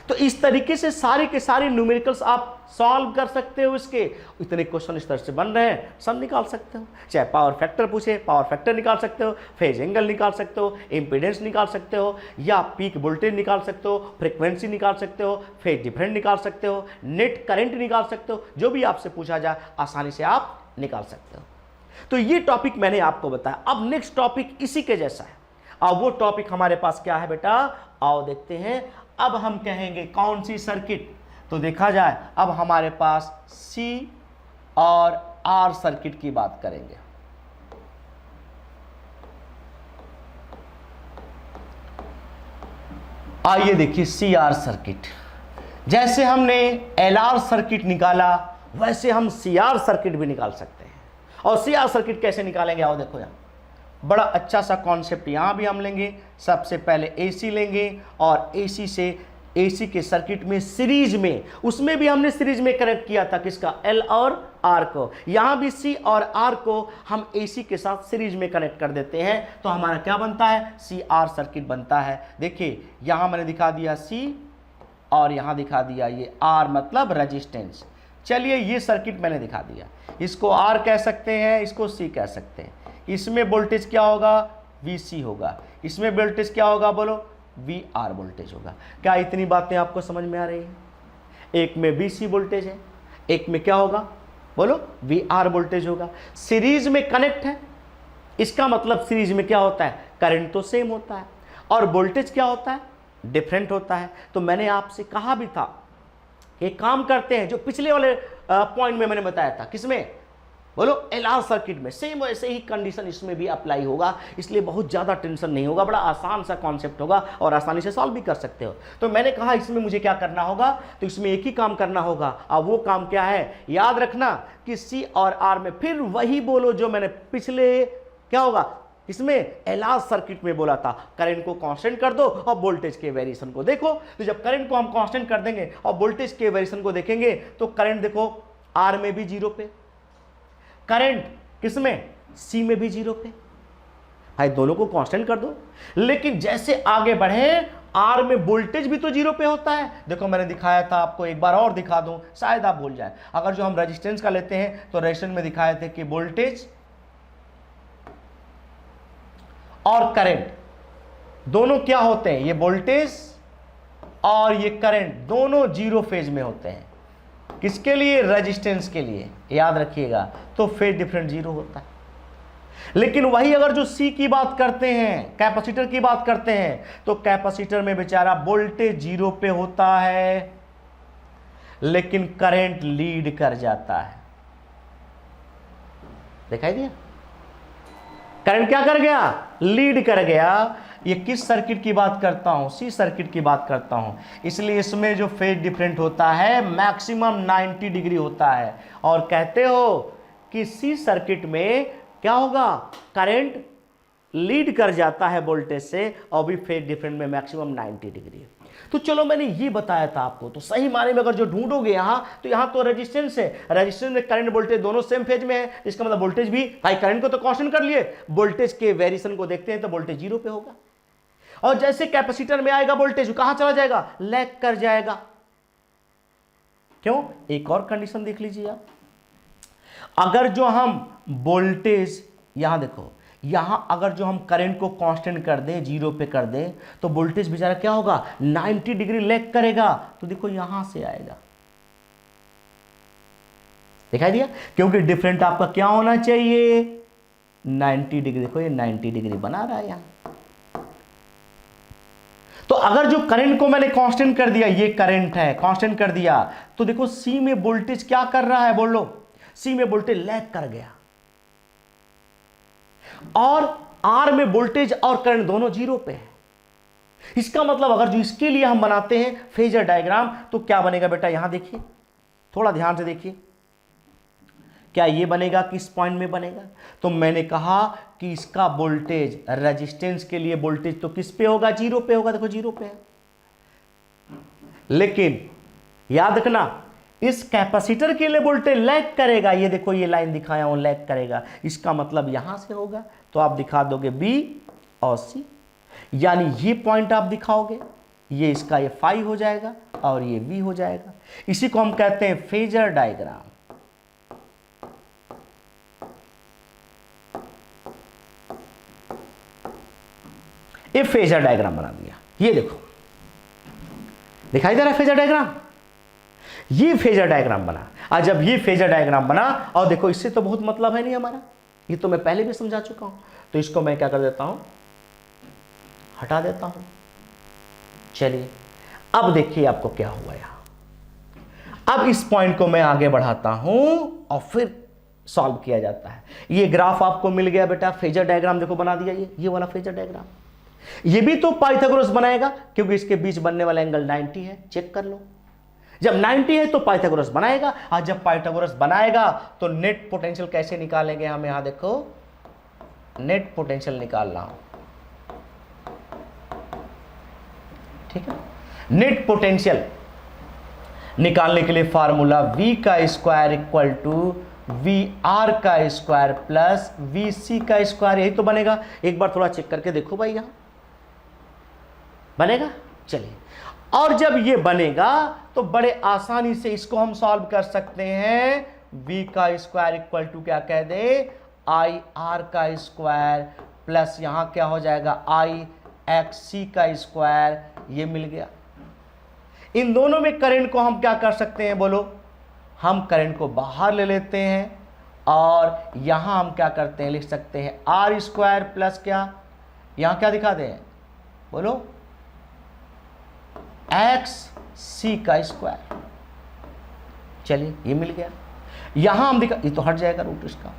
तो इस तरीके से सारे के सारे न्यूमेरिकल्स आप सॉल्व कर सकते हो। इसके इतने क्वेश्चन इस तरह से बन रहे हैं, सब निकाल सकते हो। चाहे पावर फैक्टर पूछे, पावर फैक्टर निकाल सकते हो, फेज एंगल निकाल सकते हो, इंपीडेंस निकाल सकते हो, या पीक वोल्टेज निकाल सकते हो, फ्रीक्वेंसी निकाल सकते हो, फेज डिफरेंस निकाल सकते हो, नेट करंट निकाल सकते हो, जो भी आपसे पूछा जाए आसानी से आप निकाल सकते हो। तो ये टॉपिक मैंने आपको बताया। अब नेक्स्ट टॉपिक इसी के जैसा है, अब वो टॉपिक हमारे पास क्या है बेटा, आओ देखते हैं। अब हम कहेंगे कौन सी सर्किट, तो देखा जाए अब हमारे पास C और R सर्किट की बात करेंगे। आइए देखिए CR सर्किट, जैसे हमने LR सर्किट निकाला वैसे हम CR सर्किट भी निकाल सकते हैं। और CR सर्किट कैसे निकालेंगे, आओ देखो यहाँ बड़ा अच्छा सा कॉन्सेप्ट यहाँ भी हम लेंगे। सबसे पहले AC लेंगे, और AC से AC के सर्किट में सीरीज में, उसमें भी हमने सीरीज में कनेक्ट किया था किसका, L और R को। यहाँ भी C और R को हम AC के साथ सीरीज में कनेक्ट कर देते हैं, तो हमारा क्या बनता है, CR सर्किट बनता है। देखिए यहाँ मैंने दिखा दिया C, और यहाँ दिखा दिया ये R, मतलब रेजिस्टेंस। चलिए ये सर्किट मैंने दिखा दिया, इसको R कह सकते हैं, इसको C कह सकते हैं। इसमें वोल्टेज क्या होगा, VC होगा, इसमें वोल्टेज क्या होगा, बोलो VR वोल्टेज होगा। क्या इतनी बातें आपको समझ में आ रही हैं? एक में VC वोल्टेज है, एक में क्या होगा, बोलो VR वोल्टेज होगा। सीरीज में कनेक्ट है, इसका मतलब सीरीज में क्या होता है, करंट तो सेम होता है, और वोल्टेज क्या होता है, डिफरेंट होता है। तो मैंने आपसे कहा भी था, एक काम करते हैं, जो पिछले वाले पॉइंट में मैंने बताया था, किसमें, बोलो LR सर्किट में, सेम वैसे ही कंडीशन इसमें भी अप्लाई होगा, इसलिए बहुत ज़्यादा टेंशन नहीं होगा, बड़ा आसान सा कॉन्सेप्ट होगा और आसानी से सॉल्व भी कर सकते हो। तो मैंने कहा इसमें मुझे क्या करना होगा, तो इसमें एक ही काम करना होगा। अब वो काम क्या है, याद रखना कि C और R में फिर वही बोलो जो मैंने पिछले, क्या होगा, इसमें एलार्ज सर्किट में बोला था करंट को कांस्टेंट कर दो और वोल्टेज के वेरिएशन को देखो। तो जब करंट को हम कांस्टेंट कर देंगे और वोल्टेज के वेरिएशन को देखेंगे तो करंट देखो आर में भी 0 पे, करंट किसमें सी में भी 0 पे। भाई दोनों को कांस्टेंट कर दो, लेकिन जैसे आगे बढ़े आर में वोल्टेज भी तो 0 पे होता है। देखो मैंने दिखाया था आपको, एक बार और दिखा दूं शायद आप भूल जाए। अगर जो हम रेजिस्टेंस का लेते हैं तो रेजिस्टेंस में दिखाए थे कि वोल्टेज और करंट दोनों क्या होते हैं, ये वोल्टेज और ये करंट दोनों 0 फेज में होते हैं। किसके लिए, रेजिस्टेंस के लिए, याद रखिएगा। तो फेज डिफरेंस 0 होता है। लेकिन वही अगर जो सी की बात करते हैं, कैपेसिटर की बात करते हैं, तो कैपेसिटर में बेचारा वोल्टेज 0 पे होता है लेकिन करंट लीड कर जाता है। दिखाई दिया, करंट क्या कर गया, लीड कर गया। ये किस सर्किट की बात करता हूं, सी सर्किट की बात करता हूं। इसलिए इसमें जो फेज डिफरेंट होता है मैक्सिमम 90 डिग्री होता है। और कहते हो कि सी सर्किट में क्या होगा, करंट लीड कर जाता है वोल्टेज से और भी फेज डिफरेंट में मैक्सिमम 90 डिग्री। तो चलो मैंने ये बताया था आपको। तो सही माने में अगर जो ढूंढोगे यहां, तो यहां तो रेजिस्टेंस है, रेजिस्टेंस में करंट वोल्टेज दोनों सेम फेज में है। इसका मतलब वोल्टेज भी, भाई करंट को तो कांस्टेंट कर लिए, वोल्टेज के वेरिएशन को देखते हैं तो वोल्टेज 0 पे होगा। और जैसे कैपेसिटर में आएगा वोल्टेज कहां चला जाएगा, लैग कर जाएगा। क्यों, एक और कंडीशन देख लीजिए आप। अगर जो हम वोल्टेज, यहां देखो, यहां अगर जो हम करंट को कांस्टेंट कर दें, 0 पे कर दें, तो वोल्टेज बेचारा क्या होगा, 90 डिग्री लैग करेगा। तो देखो यहां से आएगा, दिखाई दिया, क्योंकि डिफरेंट आपका क्या होना चाहिए, 90 डिग्री। देखो ये 90 डिग्री बना रहा है यहां। तो अगर जो करंट को मैंने कांस्टेंट कर दिया, ये करंट है, कांस्टेंट कर दिया, तो देखो सी में वोल्टेज क्या कर रहा है, बोलो, सी में वोल्टेज लैग कर गया। और आर में वोल्टेज और करंट दोनों 0 पे है। इसका मतलब अगर जो इसके लिए हम बनाते हैं फेजर डायग्राम, तो क्या बनेगा बेटा, यहां देखिए, थोड़ा ध्यान से देखिए, क्या ये बनेगा, किस पॉइंट में बनेगा। तो मैंने कहा कि इसका वोल्टेज, रेजिस्टेंस के लिए वोल्टेज तो किस पे होगा, 0 पे होगा। देखो 0 पे है। लेकिन याद रखना, इस कैपेसिटर के लिए वोल्टेज लैग करेगा। ये देखो ये लाइन दिखाया हूं, लैग करेगा। इसका मतलब यहां से होगा। तो आप दिखा दोगे बी और सी, यानी ये पॉइंट आप दिखाओगे, ये इसका ये फाई हो जाएगा और ये वी हो जाएगा। इसी को हम कहते हैं फेजर डायग्राम। ये फेजर डायग्राम बना दिया। ये देखो दिखाई दे रहा है फेजर डायग्राम, ये फेजर डायग्राम बना। और जब ये फेजर डायग्राम बना, और देखो इससे तो बहुत मतलब है नहीं हमारा, ये तो मैं पहले भी समझा चुका हूं। तो इसको मैं क्या कर देता हूं, हटा देता हूं। चलिए अब देखिए आपको क्या हुआ यहां। अब इस पॉइंट को मैं आगे बढ़ाता हूं और फिर सॉल्व किया जाता है। ये ग्राफ आपको मिल गया बेटा, फेजर डायग्राम देखो बना दिया, ये वाला फेजर डायग्राम। ये भी तो पाइथागोरस बनाएगा, क्योंकि इसके बीच बनने वाला एंगल 90 है, चेक कर लो। जब 90 है तो पाइथागोरस बनाएगा। और जब पाइथागोरस बनाएगा तो नेट पोटेंशियल कैसे निकालेंगे हम, यहां देखो नेट पोटेंशियल निकालना हो, ठीक है। नेट पोटेंशियल निकालने के लिए फार्मूला v का square equal to V R का स्क्वायर प्लस वी सी का स्क्वायर, यही तो बनेगा। एक बार थोड़ा चेक करके देखो भाई, यहां बनेगा। चलिए, और जब ये बनेगा तो बड़े आसानी से इसको हम सॉल्व कर सकते हैं। v का स्क्वायर इक्वल टू क्या कह दे, आई आर का स्क्वायर प्लस यहां क्या हो जाएगा, आई एक्स सी का स्क्वायर, ये मिल गया। इन दोनों में करंट को हम क्या कर सकते हैं, बोलो, हम करंट को बाहर ले लेते हैं और यहां हम क्या करते हैं, लिख सकते हैं आर स्क्वायर प्लस क्या, यहां क्या दिखा दें, बोलो, एक्स सी का स्क्वायर। चलिए ये मिल गया। यहां हम दिखा, ये तो हट जाएगा रूट इसका।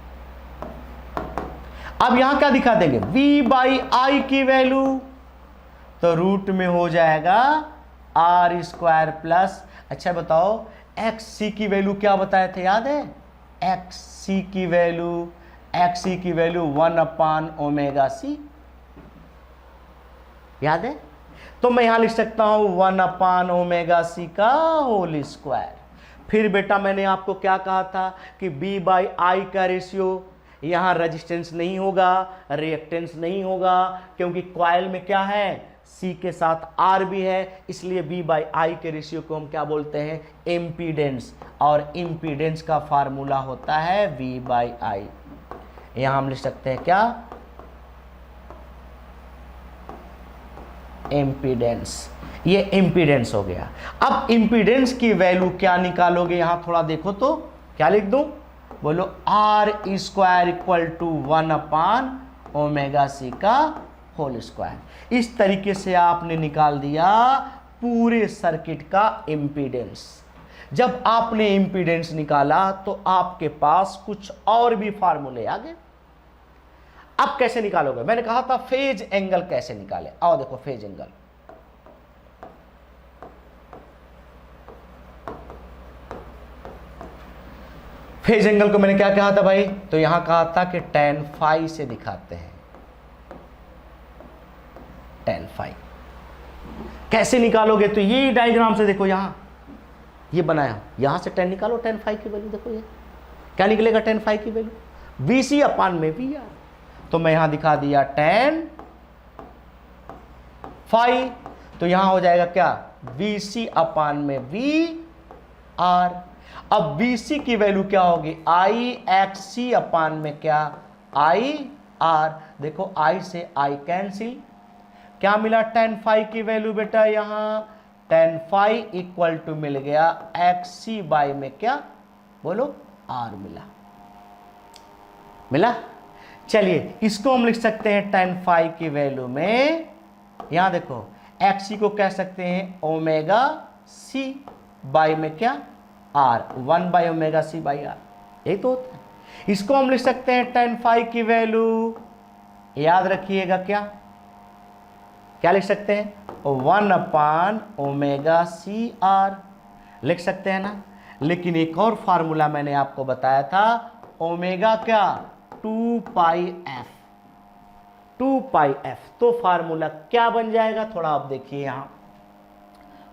अब यहां क्या दिखा देंगे, v बाई आई की वैल्यू, तो रूट में हो जाएगा आर स्क्वायर प्लस, अच्छा बताओ एक्स सी की वैल्यू क्या बताए थे, याद है, एक्स सी की वैल्यू XC की वैल्यू 1/ω/c, याद है? तो मैं यहां लिख सकता हूं 1/ω/c का होल स्क्वायर। फिर बेटा मैंने आपको क्या कहा था कि B/I का रेशियो, यहां रेजिस्टेंस नहीं होगा, रिएक्टेंस नहीं होगा, क्योंकि कॉइल में क्या है, C के साथ R भी है, इसलिए B/I के रेशियो को हम क्या बोलते हैं, इम्पीडेंस, और इम्पीडेंस का फार्मूला होता है V/I। यहां हम लिख सकते हैं क्या, इम्पीडेंस। ये इम्पीडेंस हो गया। अब इम्पीडेंस की वैल्यू क्या निकालोगे, यहां थोड़ा देखो तो क्या लिख दूं, बोलो R² = 1/ω/c का होल स्क्वायर। इस तरीके से आपने निकाल दिया पूरे सर्किट का इम्पीडेंस। जब आपने इम्पीडेंस निकाला तो आपके पास कुछ और भी फार्मूले आ गए। अब कैसे निकालोगे, मैंने कहा था फेज एंगल कैसे निकाले, आओ देखो फेज एंगल। फेज एंगल को मैंने क्या कहा था भाई, तो यहां कहा था कि tan phi से दिखाते हैं, tan phi। कैसे निकालोगे, तो ये डायग्राम से देखो, यहां ये बनाया, यहां से tan निकालो, tan phi की वैल्यू देखो, ये क्या निकलेगा tan phi की वैल्यू, VC/VR। तो मैं यहां दिखा दिया tan phi, तो यहां हो जाएगा क्या, VC/VR। अब VC की वैल्यू क्या होगी, IXC/ क्या, IR। देखो I से I कैंसिल, क्या मिला tan phi की वैल्यू बेटा, यहां tan phi = मिल गया XC/ क्या, बोलो R मिला। चलिए इसको हम लिख सकते हैं tan phi की वैल्यू में, यहां देखो XC को कह सकते हैं ω/c में क्या, R, 1/ω/c/R, यही तो होता है। इसको हम लिख सकते हैं tan phi की वैल्यू, याद रखिएगा क्या लिख सकते हैं, 1/ω/c/R लिख सकते हैं ना। लेकिन एक और फार्मूला मैंने आपको बताया था, ओमेगा क्या, 2πf, तो फार्मूला क्या बन जाएगा, थोड़ा आप देखिए, यहां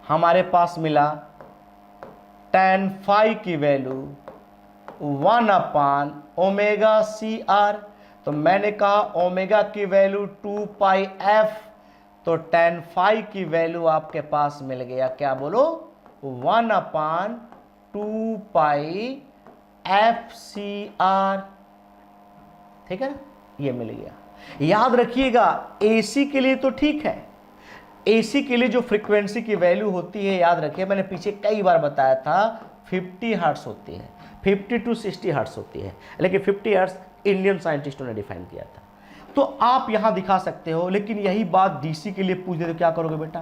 हमारे पास मिला tan phi की वैल्यू 1/ω/c/R। तो मैंने कहा ओमेगा की वैल्यू 2πf, तो tan phi की वैल्यू आपके पास मिल गया क्या, बोलो 1/2πfcr, ठीक है ना, ये मिल गया। याद रखिएगा AC के लिए तो ठीक है, AC के लिए जो फ्रीक्वेंसी की वैल्यू होती है, याद रखिए मैंने पीछे कई बार बताया था 50 हर्ट्ज होती है, 50 to 60 हर्ट्ज होती है, लेकिन 50 हर्ट्ज इंडियन साइंटिस्टों ने डिफाइन किया था। तो आप यहां दिखा सकते हो, लेकिन यही बात DC के लिए पूछ दे तो क्या करोगे बेटा,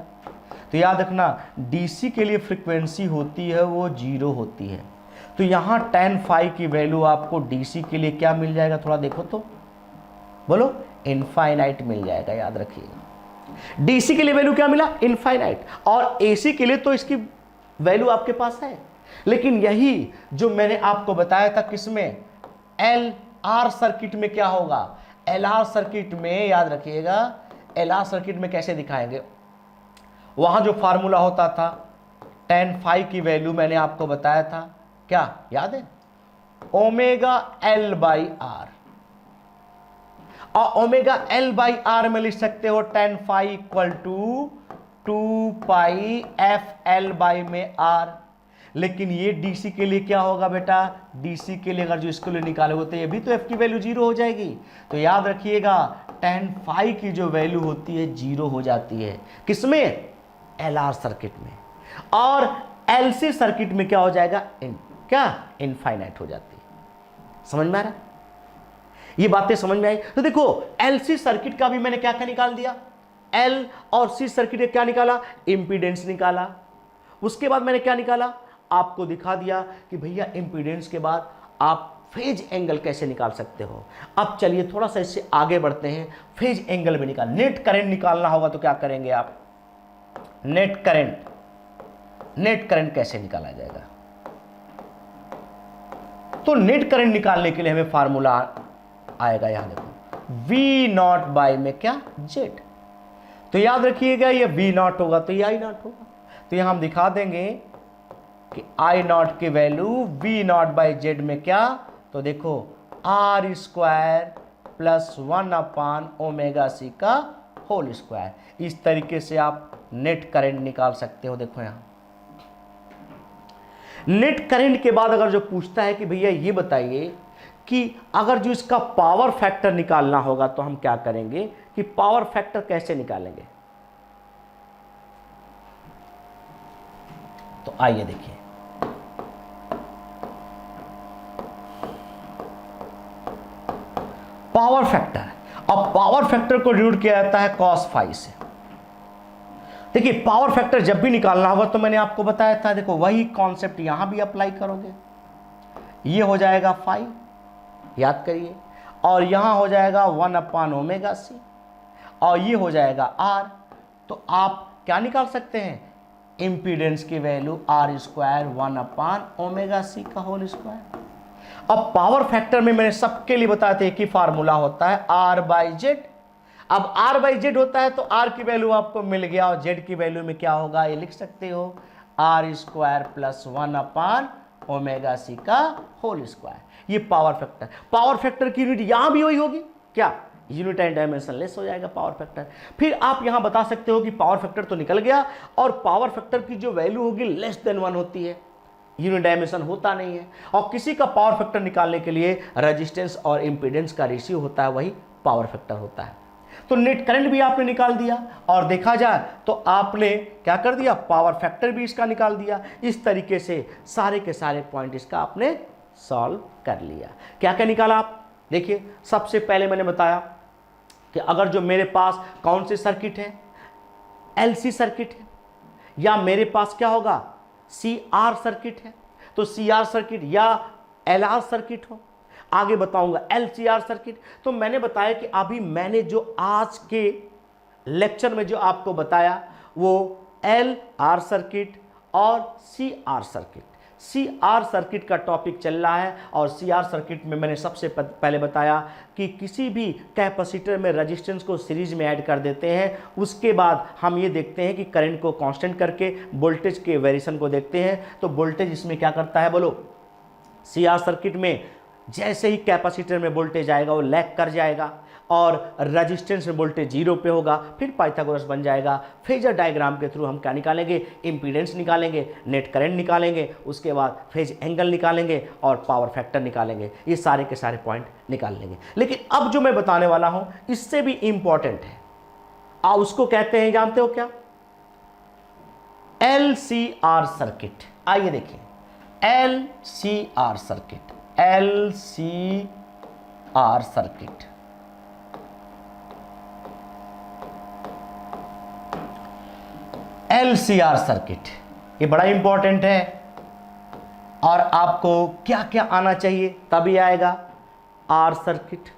तो याद रखना DC के लिए फ्रीक्वेंसी होती है वो 0 होती है। तो यहां tan phi की वैल्यू आपको DC के लिए क्या मिल जाएगा, थोड़ा देखो तो, बोलो इनफाइनाइट मिल जाएगा। याद रखिएगा DC के लिए वैल्यू क्या मिला, इनफाइनाइट, और AC के लिए तो इसकी वैल्यू आपके पास है। लेकिन यही जो मैंने आपको बताया था किसमें, LR सर्किट में क्या होगा, LR सर्किट में याद रखिएगा, LR सर्किट में कैसे दिखाएंगे, वहां जो फार्मूला होता था tan phi की वैल्यू मैंने आपको बताया था, क्या याद है, ω/L/R, और ω/L/R में लिख सकते हो tan phi = 2πfL/R। लेकिन ये DC के लिए क्या होगा बेटा, DC के लिए अगर जो इसको लिए निकाले होते हैं, ये भी तो F की वैल्यू 0 हो जाएगी। तो याद रखिएगा tan phi की जो वैल्यू होती है 0 हो जाती है, किसमें, LR सर्किट में, और LC सर्किट में क्या हो जाएगा, इनफाइनाइट हो जाती है। समझ में आ रहा है, ये बातें समझ में आई। तो देखो LC सर्किट का भी मैंने क्या क्या निकाल दिया, L और C सर्किट ने क्या निकाला, इंपीडेंस निकाला। उसके बाद मैंने क्या निकाला, आपको दिखा दिया कि भैया इंपीडेंस के बाद आप फेज एंगल कैसे निकाल सकते हो। अब चलिए थोड़ा सा इससे आगे बढ़ते हैं, फेज एंगल भी निकाल, नेट करंट निकालना होगा तो क्या करेंगे आप, नेट करंट कैसे निकाला जाएगा। तो नेट करंट निकालने के लिए हमें फार्मूला आएगा यहां देखो वी नॉट बाई में क्या जेड। तो याद रखिएगा ये वी नॉट होगा तो ये आई नॉट होगा। तो यहां हम दिखा देंगे कि आई नॉट की value V naught by Z में क्या, तो देखो आर स्क्वायर प्लस 1/ओमेगा सी का होल स्क्वायर। इस तरीके से आप नेट करंट निकाल सकते हो। देखो यहां नेट करंट के बाद अगर जो पूछता है कि भैया ये बताइए कि अगर जो इसका पावर फैक्टर निकालना होगा तो हम क्या करेंगे, कि पावर फैक्टर कैसे निकालेंगे। तो आइए देखिए, पावर फैक्टर, अब पावर फैक्टर को डिनोट किया जाता है cos फाई से। देखिए पावर फैक्टर जब भी निकालना होगा तो मैंने आपको बताया था, देखो वही कॉन्सेप्ट यहां भी अप्लाई करोगे। ये हो जाएगा फाई, याद करिए, और यहां हो जाएगा 1/ओमेगा सी, और ये हो जाएगा आर। तो आप क्या निकाल सकते हैं, इंपीडेंस की वैल्यू आर स्क्वायर 1/ओमेगा सी का होल स्क्वायर। अब पावर फैक्टर में मैंने सबके लिए बताया था एक ही फार्मूला होता है आर बाई जेड। अब आर बाई जेड होता है तो आर की वैल्यू आपको मिल गया, और जेड की वैल्यू में क्या होगा ये लिख सकते हो आर स्क्वायर प्लस 1/ओमेगा सी का होल स्क्वायर। ये पावर फैक्टर, पावर फैक्टर की यूनिट यहां भी वही होगी क्या, यूनिट एंड डायमेंशनलेस हो जाएगा पावर फैक्टर। फिर आप यहां बता सकते हो कि पावर फैक्टर तो निकल गया, और पावर फैक्टर की जो वैल्यू होगी लेस देन 1 होती है, यूनिट डायमेंशन होता नहीं है। और किसी का पावर फैक्टर निकालने के लिए रेजिस्टेंस और इंपीडेंस का रेशियो होता है, वही पावर फैक्टर होता है। तो नेट करंट भी आपने निकाल दिया, और देखा जाए तो आपने क्या कर दिया, पावर फैक्टर भी इसका निकाल दिया। इस तरीके से सारे के सारे पॉइंट इसका आपने सॉल्व कर लिया। क्या क्या निकाला आप देखिए, सबसे पहले मैंने बताया कि अगर जो मेरे पास कौन सी सर्किट है, एलसी सर्किट है, या मेरे पास क्या होगा सीआर सर्किट है, तो सीआर सर्किट या एलआर सर्किट हो, आगे बताऊंगा एलसीआर सर्किट। तो मैंने बताया कि अभी मैंने जो आज के लेक्चर में जो आपको बताया वो एलआर सर्किट और सीआर सर्किट, सीआर सर्किट का टॉपिक चल रहा है। और सीआर सर्किट में मैंने सबसे पहले बताया कि किसी भी कैपेसिटर में रेजिस्टेंस को सीरीज में ऐड कर देते हैं, उसके बाद हम ये देखते हैं कि करंट को कांस्टेंट करके वोल्टेज के वेरिएशन को देखते हैं। तो वोल्टेज इसमें क्या करता है बोलो, सीआर सर्किट में जैसे ही कैपेसिटर में वोल्टेज आएगा वो लैग कर जाएगा, और रेजिस्टेंस में वोल्टेज 0 पे होगा, फिर पाइथागोरस बन जाएगा। फेजर डायग्राम के थ्रू हम क्या निकालेंगे, इंपीडेंस निकालेंगे, नेट करंट निकालेंगे, उसके बाद फेज एंगल निकालेंगे और पावर फैक्टर निकालेंगे। ये सारे के सारे पॉइंट निकाल लेंगे। लेकिन अब जो मैं बताने वाला हूं इससे भी इंपॉर्टेंट है, उसको कहते हैं जानते हो क्या, एलसीआर सर्किट। आइए देखिए LCR circuit, LCR circuit, LCR circuit ये बड़ा इंपॉर्टेंट है, और आपको क्या क्या आना चाहिए तभी आएगा, R circuit,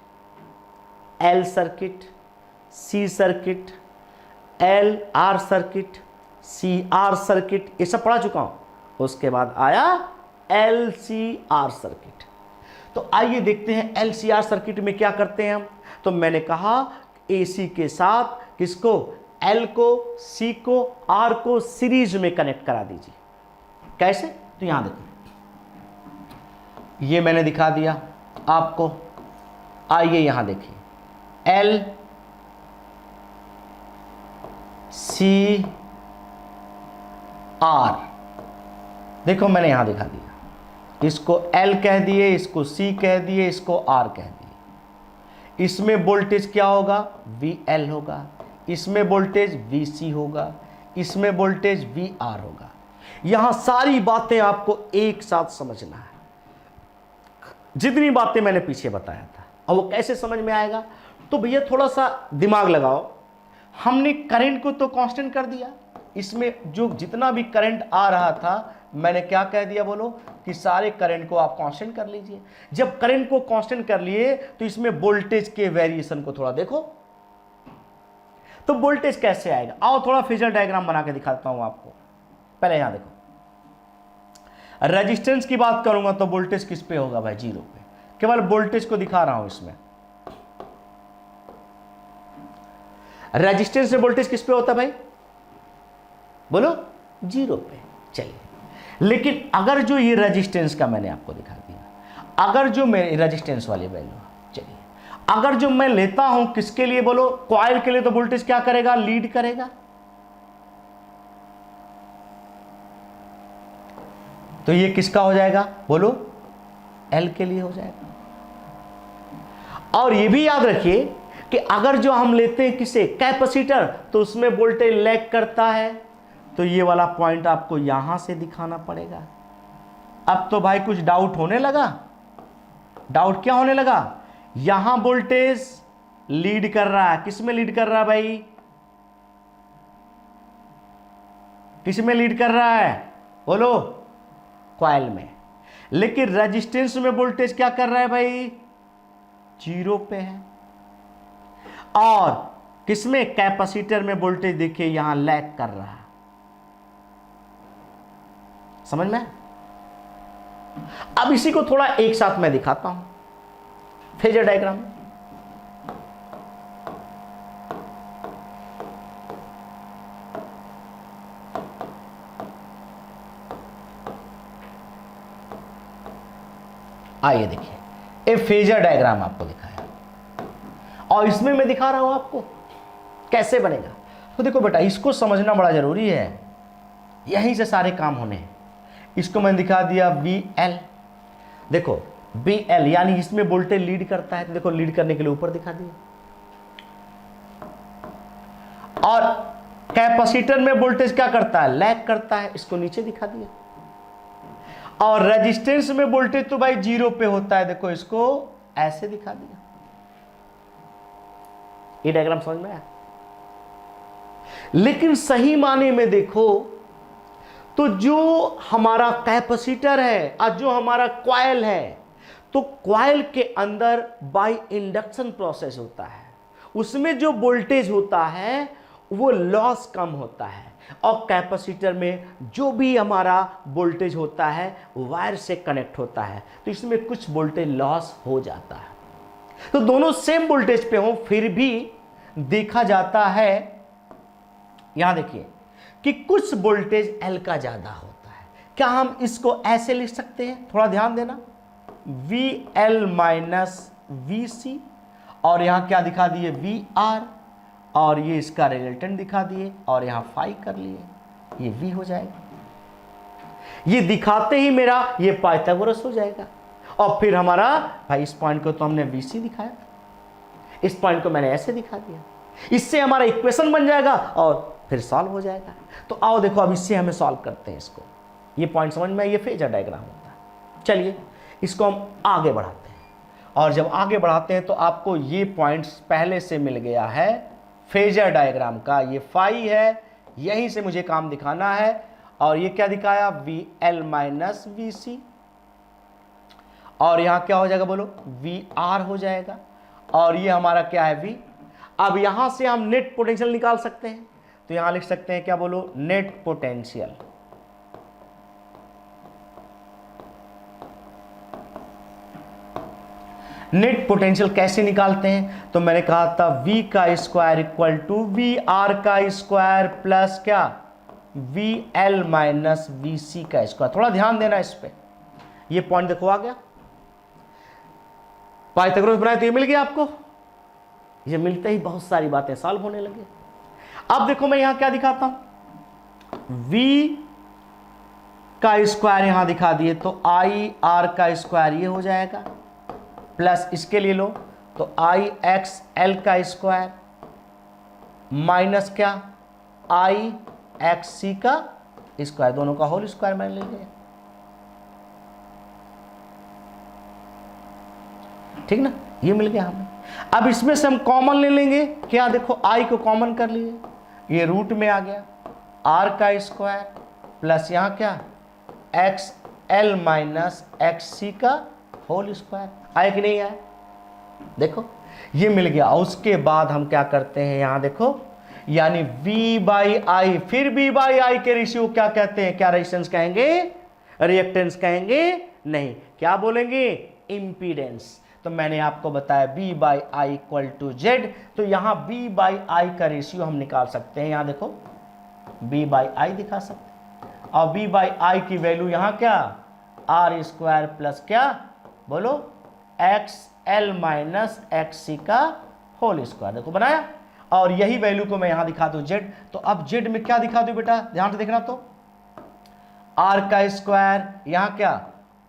L circuit, C circuit, L R circuit, C R circuit, ये सब पढ़ा चुका हूं। उसके बाद आया एलसीआर सर्किट। तो आइए देखते हैं एलसीआर सर्किट में क्या करते हैं हम। तो मैंने कहा एसी के साथ किसको, एल को, सी को, आर को सीरीज में कनेक्ट करा दीजिए। कैसे, तो यहां देखो ये मैंने दिखा दिया आपको। आइए यहां देखिए एल सी आर, देखो मैंने यहां दिखा दिया, इसको एल कह दिए, इसको सी कह दिए, इसको आर कह दिए। इसमें वोल्टेज क्या होगा, वी एल होगा, इसमें वोल्टेज वी सी होगा, इसमें वोल्टेज वी आर होगा। यहां सारी बातें आपको एक साथ समझना है, जितनी बातें मैंने पीछे बताया था। और वो कैसे समझ में आएगा, तो भैया थोड़ा सा दिमाग लगाओ। हमने करंट को तो कांस्टेंट कर दिया, इसमें जो जितना भी करंट आ रहा था मैंने क्या कह दिया बोलो, कि सारे करंट को आप कांस्टेंट कर लीजिए। जब करंट को कांस्टेंट कर लिए तो इसमें वोल्टेज के वेरिएशन को थोड़ा देखो, तो वोल्टेज कैसे आएगा। आओ थोड़ा फेजर डायग्राम बना के दिखाता हूं आपको। पहले यहां देखो, रेजिस्टेंस की बात करूंगा तो वोल्टेज किस पे होगा भाई, 0 पे। केवल वोल्टेज को दिखा रहा हूं इसमें, रेजिस्टेंस में वोल्टेज किस पे होता है भाई, बोलो, 0 पे। चलिए, लेकिन अगर जो ये रेजिस्टेंस का मैंने आपको दिखा दिया, अगर जो मेरे रेजिस्टेंस वाली वैल्यू, चलिए अगर जो मैं लेता हूं किसके लिए, बोलो कॉइल के लिए, तो वोल्टेज क्या करेगा, लीड करेगा। तो ये किसका हो जाएगा, बोलो एल के लिए हो जाएगा। और ये भी याद रखिए कि अगर जो हम लेते हैं किसे, कैपेसिटर, तो उसमें वोल्टेज लैग करता है, तो ये वाला पॉइंट आपको यहां से दिखाना पड़ेगा। अब तो भाई कुछ डाउट होने लगा। डाउट क्या होने लगा, यहां वोल्टेज लीड कर रहा है, किस में लीड कर रहा है भाई, किस में लीड कर रहा है, बोलो कॉइल में। लेकिन रेजिस्टेंस में वोल्टेज क्या कर रहा है भाई, 0 पे है। और किसमें, कैपेसिटर में वोल्टेज देखिए यहां लैग कर रहा है। समझ में? अब इसी को थोड़ा एक साथ मैं दिखाता हूं फेजर डायग्राम। आइए देखिए, ये फेजर डायग्राम आपको दिखाया और इसमें मैं दिखा रहा हूं आपको कैसे बनेगा। तो देखो बेटा, इसको समझना बड़ा जरूरी है, यहीं से सारे काम होने हैं। इसको मैंने दिखा दिया VL। देखो VL यानी इसमें वोल्टेज लीड करता है, तो देखो लीड करने के लिए ऊपर दिखा दिया। और कैपेसिटर में वोल्टेज क्या करता है, लैग करता है, इसको नीचे दिखा दिया। और रेजिस्टेंस में वोल्टेज तो भाई 0 पे होता है, देखो इसको ऐसे दिखा दिया। ये डायग्राम समझ में आया? लेकिन सही माने में देखो तो जो हमारा कैपेसिटर है और जो हमारा कॉइल है, तो कॉइल के अंदर बाय इंडक्शन प्रोसेस होता है, उसमें जो वोल्टेज होता है वो लॉस कम होता है। और कैपेसिटर में जो भी हमारा वोल्टेज होता है वायर से कनेक्ट होता है, तो इसमें कुछ वोल्टेज लॉस हो जाता है। तो दोनों सेम वोल्टेज पे हो, फिर भी देखा जाता है, यहां देखिए कि कुछ वोल्टेज L का ज्यादा होता है। क्या हम इसको ऐसे लिख सकते हैं, थोड़ा ध्यान देना, VL माइनस VC, और यहां क्या दिखा दिए, VR, और ये इसका रिजल्टेंट दिखा दिए, और यहां फाई कर लिए, ये V हो जाएगा। ये दिखाते ही मेरा ये पाइथागोरस हो जाएगा। और फिर हमारा भाई, इस पॉइंट को तो हमने VC दिखाया, इस पॉइंट को मैंने ऐसे दिखा दिया, इससे हमारा इक्वेशन बन जाएगा और फिर सॉल्व हो जाएगा। तो आओ देखो, अब इससे हमें सॉल्व करते हैं इसको। ये पॉइंट समझ में, ये फेजर डायग्राम होता है। चलिए इसको हम आगे बढ़ाते हैं, और जब आगे बढ़ाते हैं तो आपको ये पॉइंट्स पहले से मिल गया है फेजर डायग्राम का। ये फाई है, यहीं से मुझे काम दिखाना है। और ये क्या दिखाया, VL माइनस VC, और यहां क्या हो जाएगा, बोलो VR हो जाएगा। और ये हमारा क्या है, V। अब यहां से हम नेट पोटेंशियल निकाल सकते हैं, तो यहां लिख सकते हैं क्या, बोलो नेट पोटेंशियल। नेट पोटेंशियल कैसे निकालते हैं, तो मैंने कहा था V का स्क्वायर इक्वल टू VR का स्क्वायर प्लस क्या, VL माइनस VC का स्क्वायर। थोड़ा ध्यान देना इस पे, ये पॉइंट देखो आ गया, पाइथागोरस बनाए तो ये मिल गया आपको। ये मिलते ही बहुत सारी बातें सॉल्व होने लगे। अब देखो मैं यहां क्या दिखाता हूं, V का स्क्वायर यहां दिखा दिए, तो IR का स्क्वायर ये हो जाएगा, प्लस इसके लिए लो तो IXL का स्क्वायर माइनस क्या, IXC का स्क्वायर, दोनों का होल स्क्वायर मैंने ले लिया। ठीक ना, ये मिल गया हमें। अब इसमें से हम कॉमन ले लेंगे, क्या देखो I को कॉमन कर लिए, ये रूट में आ गया, R का स्क्वायर प्लस यहां क्या, XL माइनस XC का होल स्क्वायर। आया कि नहीं आया, देखो ये मिल गया। उसके बाद हम क्या करते हैं, यहां देखो, यानी V बाई आई, फिर V बाई आई के रेशियो क्या कहते हैं, क्या रेजिस्टेंस कहेंगे, रिएक्टेंस कहेंगे, नहीं क्या बोलेंगे, इंपीडेंस। तो मैंने आपको बताया b by I equal to Z, तो यहाँ b बाई आई का रेशियो हम निकाल सकते हैं। यहाँ देखो b बाई आई दिखा सकते हैं, और b बाई आई की वैल्यू यहाँ क्या, आर स्क्वायर प्लस क्या बोलो, एक्स एल माइनस एक्स सी का होल स्क्वायर। देखो बनाया, और यही वैल्यू को मैं यहां दिखा दूं जेड, तो अब जेड में क्या दिखा दूं बेटा, ध्यान से देखना, तो आर का स्क्वायर, यहां क्या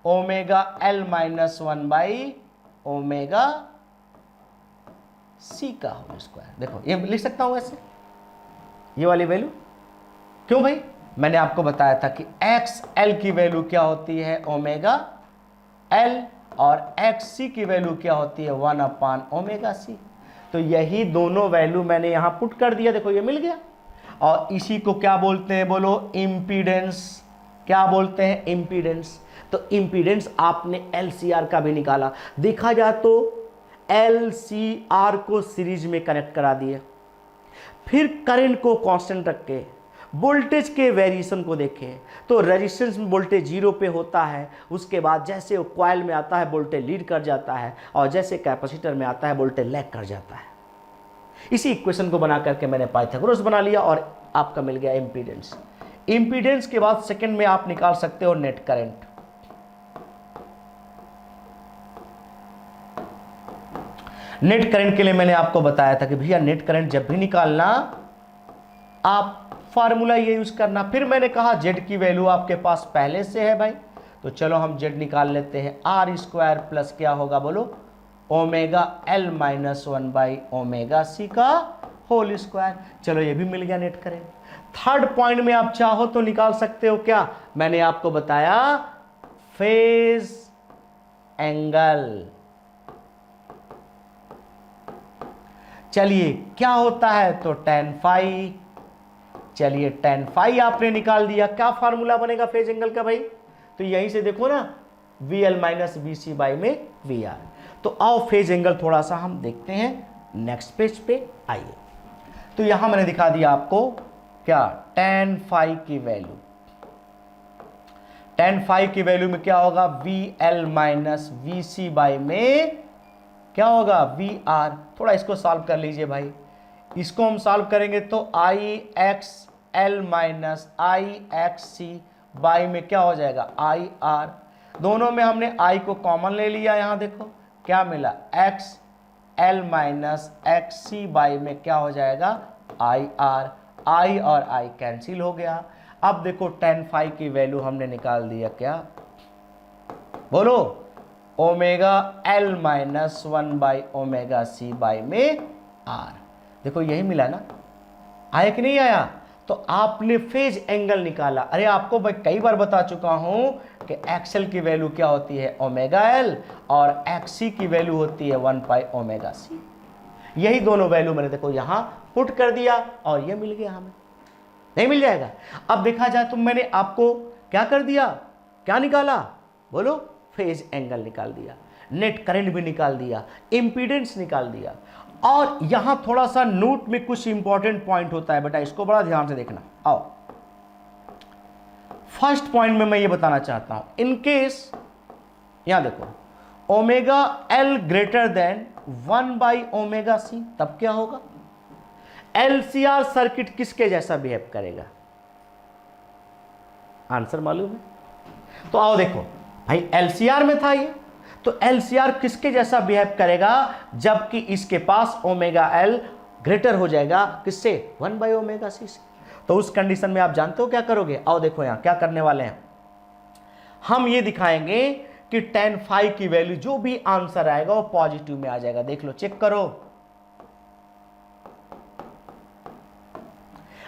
omega L minus 1 by omega C का होल स्क्वायर। देखो ये लिख सकता हूं ऐसे, ये वाली वैल्यू। क्यों भाई, मैंने आपको बताया था कि एक्स एल की वैल्यू क्या होती है ओमेगा एल, और एक्स सी की वैल्यू क्या होती है 1 अपान ओमेगा सी। तो यही दोनों वैल्यू मैंने यहां पुट कर दिया, देखो ये मिल गया। और इसी को क्या बोलते हैं बोलो, इम्पीडेंस। क्या बोलते हैं, इम्पीडेंस। तो इम्पीडेंस आपने एलसीआर का भी निकाला, देखा जाए तो एलसीआर को सीरीज में कनेक्ट करा दिए, फिर करंट को कांस्टेंट रख के वोल्टेज के वेरिएशन को देखें, तो रेजिस्टेंस में वोल्टेज 0 पे होता है, उसके बाद जैसे वो कॉइल में आता है वोल्टेज लीड कर जाता है, और जैसे कैपेसिटर में आता है वोल्टेज लैग कर जाता है। इसी इक्वेशन को बना करके मैंने पाइथागोरस बना लिया, और आपका मिल गया इम्पीडेंस। इम्पीडेंस के बाद सेकंड में आप निकाल सकते हो नेट करंट। नेट करंट के लिए मैंने आपको बताया था कि भैया नेट करंट जब भी निकालना आप फार्मूला ये यूज करना। फिर मैंने कहा जेड की वैल्यू आपके पास पहले से है भाई, तो चलो हम जेड निकाल लेते हैं, आर स्क्वायर प्लस क्या होगा बोलो, omega L minus 1 by omega C का होल स्क्वायर। चलो ये भी मिल गया नेट करंट। थर्ड पॉइंट में आप चाहो तो निकाल सकते हो क्या, मैंने आपको बताया फेज एंगल। चलिए क्या होता है, तो tan फाई। चलिए tan फाई आपने निकाल दिया, क्या फार्मूला बनेगा फेज एंगल का भाई, तो यहीं से देखो ना, V L minus V C by में वी आर। तो आओ फेज एंगल थोड़ा सा हम देखते हैं नेक्स्ट पेज पे, आइए। तो यहां मैंने दिखा दिया आपको क्या, tan फाई की वैल्यू। tan फाई की वैल्यू में क्या होगा, V L minus V C by में क्या होगा, वी आर। थोड़ा इसको सॉल्व कर लीजिए भाई, इसको हम सॉल्व करेंगे तो I X L minus I X C by में क्या हो जाएगा, आई आर। दोनों में हमने आई को कॉमन ले लिया, यहां देखो क्या मिला, X L minus X C by में क्या हो जाएगा, आई आर। आई और आई कैंसिल हो गया। अब देखो tan फाई की वैल्यू हमने निकाल दिया, क्या बोलो, omega L minus 1 by omega C by में आर। देखो यही मिला ना, आया कि नहीं आया, तो आपने फेज एंगल निकाला। अरे आपको मैं कई बार बता चुका हूं कि एक्सएल की वैल्यू क्या होती है, ओमेगा एल, और एक्सी की वैल्यू होती है 1 पाई ओमेगा सी। यही दोनों वैल्यू मैंने देखो यहां पुट कर दिया, और ये मिल गया हमें, नहीं मिल जाएगा। अब देखा जाए तो मैंने आपको क्या कर दिया, क्या निकाला बोलो, फेज एंगल निकाल दिया, नेट करंट भी निकाल दिया, इंपीडेंस निकाल दिया। और यहां थोड़ा सा नोट में कुछ इंपॉर्टेंट पॉइंट होता है बेटा, इसको बड़ा ध्यान से देखना। आओ फर्स्ट पॉइंट में मैं ये बताना चाहता हूं, इन केस यहां देखो omega L greater than 1 by omega C, तब क्या होगा, एलसीआर सर्किट किसके जैसा बिहेव करेगा, आंसर मालूम है। तो आओ देखो भाई, एलसीआर में था ये, तो एलसीआर किसके जैसा बिहेव करेगा, जबकि इसके पास ओमेगा एल ग्रेटर हो जाएगा किससे, 1 बाई ओमेगा सी से। तो उस कंडीशन में आप जानते हो क्या करोगे, आओ देखो यहां क्या करने वाले हैं, हम ये दिखाएंगे कि tan फाई की वैल्यू जो भी आंसर आएगा वो पॉजिटिव में आ जाएगा। देख लो, चेक करो।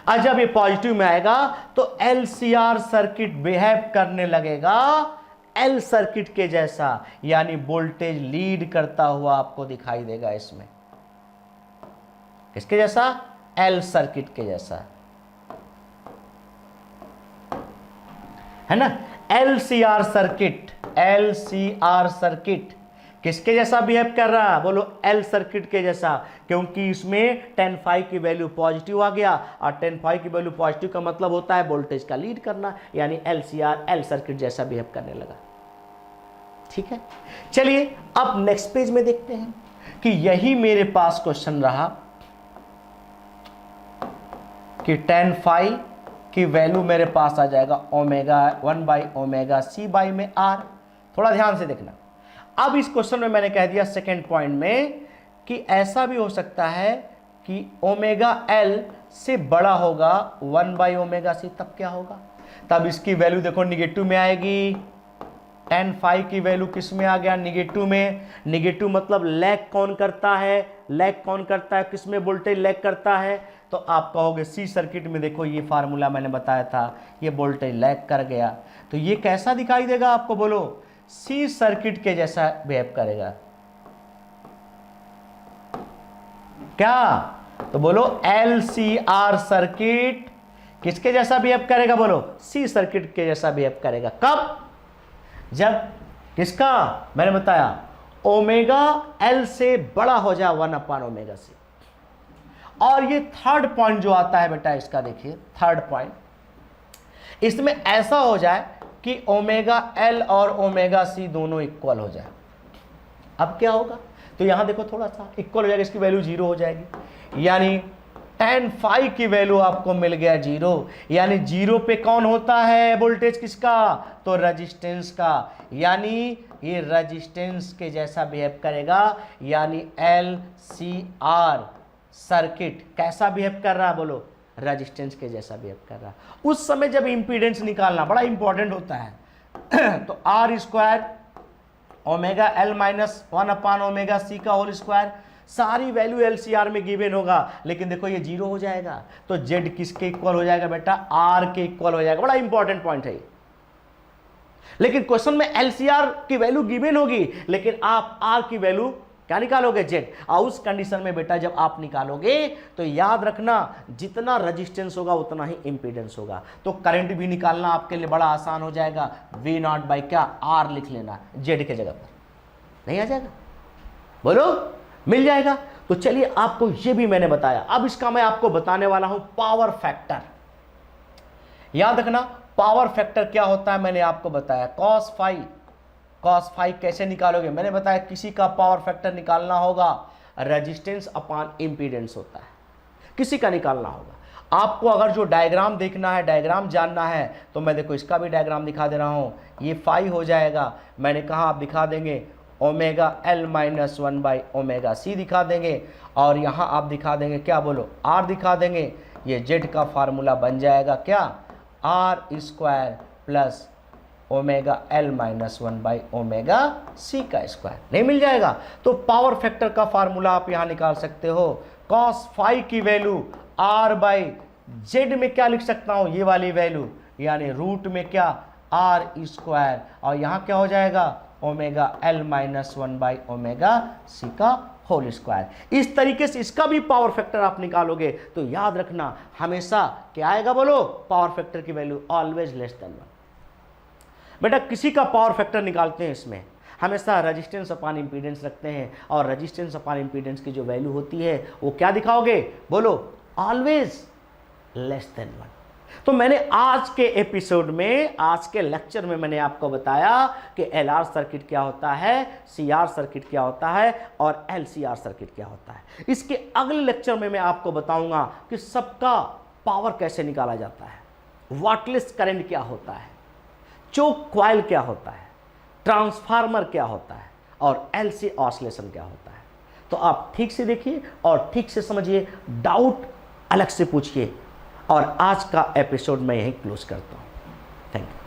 आज जब ये पॉजिटिव में आएगा तो एलसीआर सर्किट बिहेव करने लगेगा एल सर्किट के जैसा, यानी वोल्टेज लीड करता हुआ आपको दिखाई देगा इसमें। किसके जैसा, एल सर्किट के जैसा, है ना। एलसीआर सर्किट, एलसीआर सर्किट किसके जैसा बिहेव कर रहा है, बोलो एल सर्किट के जैसा, क्योंकि इसमें tan फाई की वैल्यू पॉजिटिव आ गया, और tan फाई की वैल्यू पॉजिटिव का मतलब होता है वोल्टेज का लीड करना, यानी एलसीआर एल सर्किट जैसा बिहेव करने लगा। ठीक है, चलिए अब नेक्स्ट पेज में देखते हैं कि यही मेरे पास क्वेश्चन रहा कि tan फाई की वैल्यू मेरे पास आ जाएगा ओमेगा 1/ωc में r। थोड़ा ध्यान से देखना। अब इस क्वेश्चन में मैंने कह दिया सेकेंड पॉइंट में कि ऐसा भी हो सकता है कि ओमेगा l से बड़ा होगा 1/ωc, तब क्या होगा? तब इसकी वैल्यू देखो निगेटिव में आएगी। tan फाई की वैल्यू किस में आ गया? निगेटिव में। निगेटिव मतलब लैग कौन करता है? लैग कौन करता है? किस में वोल्टेज लैग करता है? तो आप कहोगे सी सर्किट में। देखो ये फार्मूला मैंने बताया था, ये वोल्टेज लैग कर गया, तो ये कैसा दिखाई देगा आपको? बोलो, सी सर्किट के जैसा बिहेव करेगा क्या? तो बोलो LCR सर्किट किसके जैसा बिहेव करेगा? बोलो, सी सर्किट के जैसा बिहेव करेगा। कब? जब किसका मैंने बताया ओमेगा L से बड़ा हो जाए 1/ωc। और ये थर्ड पॉइंट जो आता है बेटा, इसका देखिए थर्ड पॉइंट, इसमें ऐसा हो जाए कि ओमेगा L और ओमेगा C दोनों इक्वल हो जाए। अब क्या होगा? तो यहां देखो थोड़ा सा इक्वल हो जाएगा, इसकी वैल्यू 0 हो जाएगी, यानी tan फाई की वैल्यू आपको मिल गया 0। यानी 0 पे कौन होता है वोल्टेज? किसका? तो रेजिस्टेंस का। यानी ये रेजिस्टेंस के जैसा बिहेव करेगा, यानी LCR सर्किट कैसा बिहेव कर रहा है? बोलो, रेजिस्टेंस के जैसा बिहेव कर रहा है। उस समय जब इंपीडेंस निकालना बड़ा इंपॉर्टेंट होता है तो R² omega L minus 1/ωc का होल स्क्वायर, सारी वैल्यू LCR में गिवन होगा, लेकिन देखो ये 0 हो जाएगा, तो Z किसके इक्वल हो जाएगा बेटा? R के इक्वल हो जाएगा। बड़ा इंपॉर्टेंट पॉइंट है। लेकिन क्वेश्चन में LCR की वैल्यू गिवन होगी, लेकिन आप R की वैल्यू क्या निकालोगे? Z। और उस कंडीशन में बेटा जब आप निकालोगे तो याद रखना, जितना रेजिस्टेंस होगा उतना ही इंपीडेंस होगा। तो करंट भी निकालना आपके लिए बड़ा आसान हो जाएगा। V0 बाई क्या? R लिख लेना Z के जगह पर, नहीं आ जाएगा? बोलो, मिल जाएगा। तो चलिए आपको ये भी मैंने बताया। अब इसका मैं आपको बताने वाला हूं पावर फैक्टर। याद रखना, पावर फैक्टर क्या होता है मैंने आपको बताया। कॉस फाई कैसे निकालोगे? मैंने बताया किसी का पावर फैक्टर निकालना होगा, रेजिस्टेंस अपॉन इंपीडेंस होता है, किसी का निकालना होगा। आपको अगर जो डायग्राम देखना है, डायग्राम जानना है, तो मैं देखो इसका भी डायग्राम दिखा दे रहा हूं। ये फाई हो जाएगा, मैंने कहा आप दिखा देंगे ओमेगा L माइनस 1/ωc दिखा देंगे, और यहां आप दिखा देंगे क्या? बोलो, R दिखा देंगे। ये Z का फार्मूला बन जाएगा क्या? R² plus omega L minus 1/ωc का स्क्वायर। नहीं मिल जाएगा? तो पावर फैक्टर का फार्मूला आप यहां निकाल सकते हो। कॉस फाई की वैल्यू R/Z में क्या लिख सकता हूं? ये वाली वैल्यू, यानी रूट में क्या? R², और यहां क्या हो जाएगा? ओमेगा L माइनस 1/ωc का होल स्क्वायर। इस तरीके से इसका भी पावर फैक्टर आप निकालोगे तो याद रखना हमेशा क्या आएगा? बोलो, पावर फैक्टर की वैल्यू ऑलवेज लेस देन 1। बेटा किसी का पावर फैक्टर निकालते हैं, इसमें हमेशा रेजिस्टेंस अपॉन इंपीडेंस रखते हैं, और रेजिस्टेंस अपॉन इंपीडेंस की जो वैल्यू होती है वो क्या दिखाओगे? बोलो, ऑलवेज लेस देन 1। तो मैंने आज के एपिसोड में, आज के लेक्चर में मैंने आपको बताया कि LR सर्किट क्या होता है, CR सर्किट क्या होता है, और LCR सर्किट क्या होता है। इसके अगले लेक्चर में मैं आपको बताऊंगा कि सबका पावर कैसे निकाला जाता है, वाटलेस करंट क्या होता है, चोक कॉइल क्या होता है, ट्रांसफार्मर क्या होता है, और LC ऑसिलेशन क्या होता है। तो आप ठीक से देखिए और ठीक से समझिए, डाउट अलग से पूछिए। और आज का एपिसोड मैं यहीं क्लोज करता हूं। Thank you.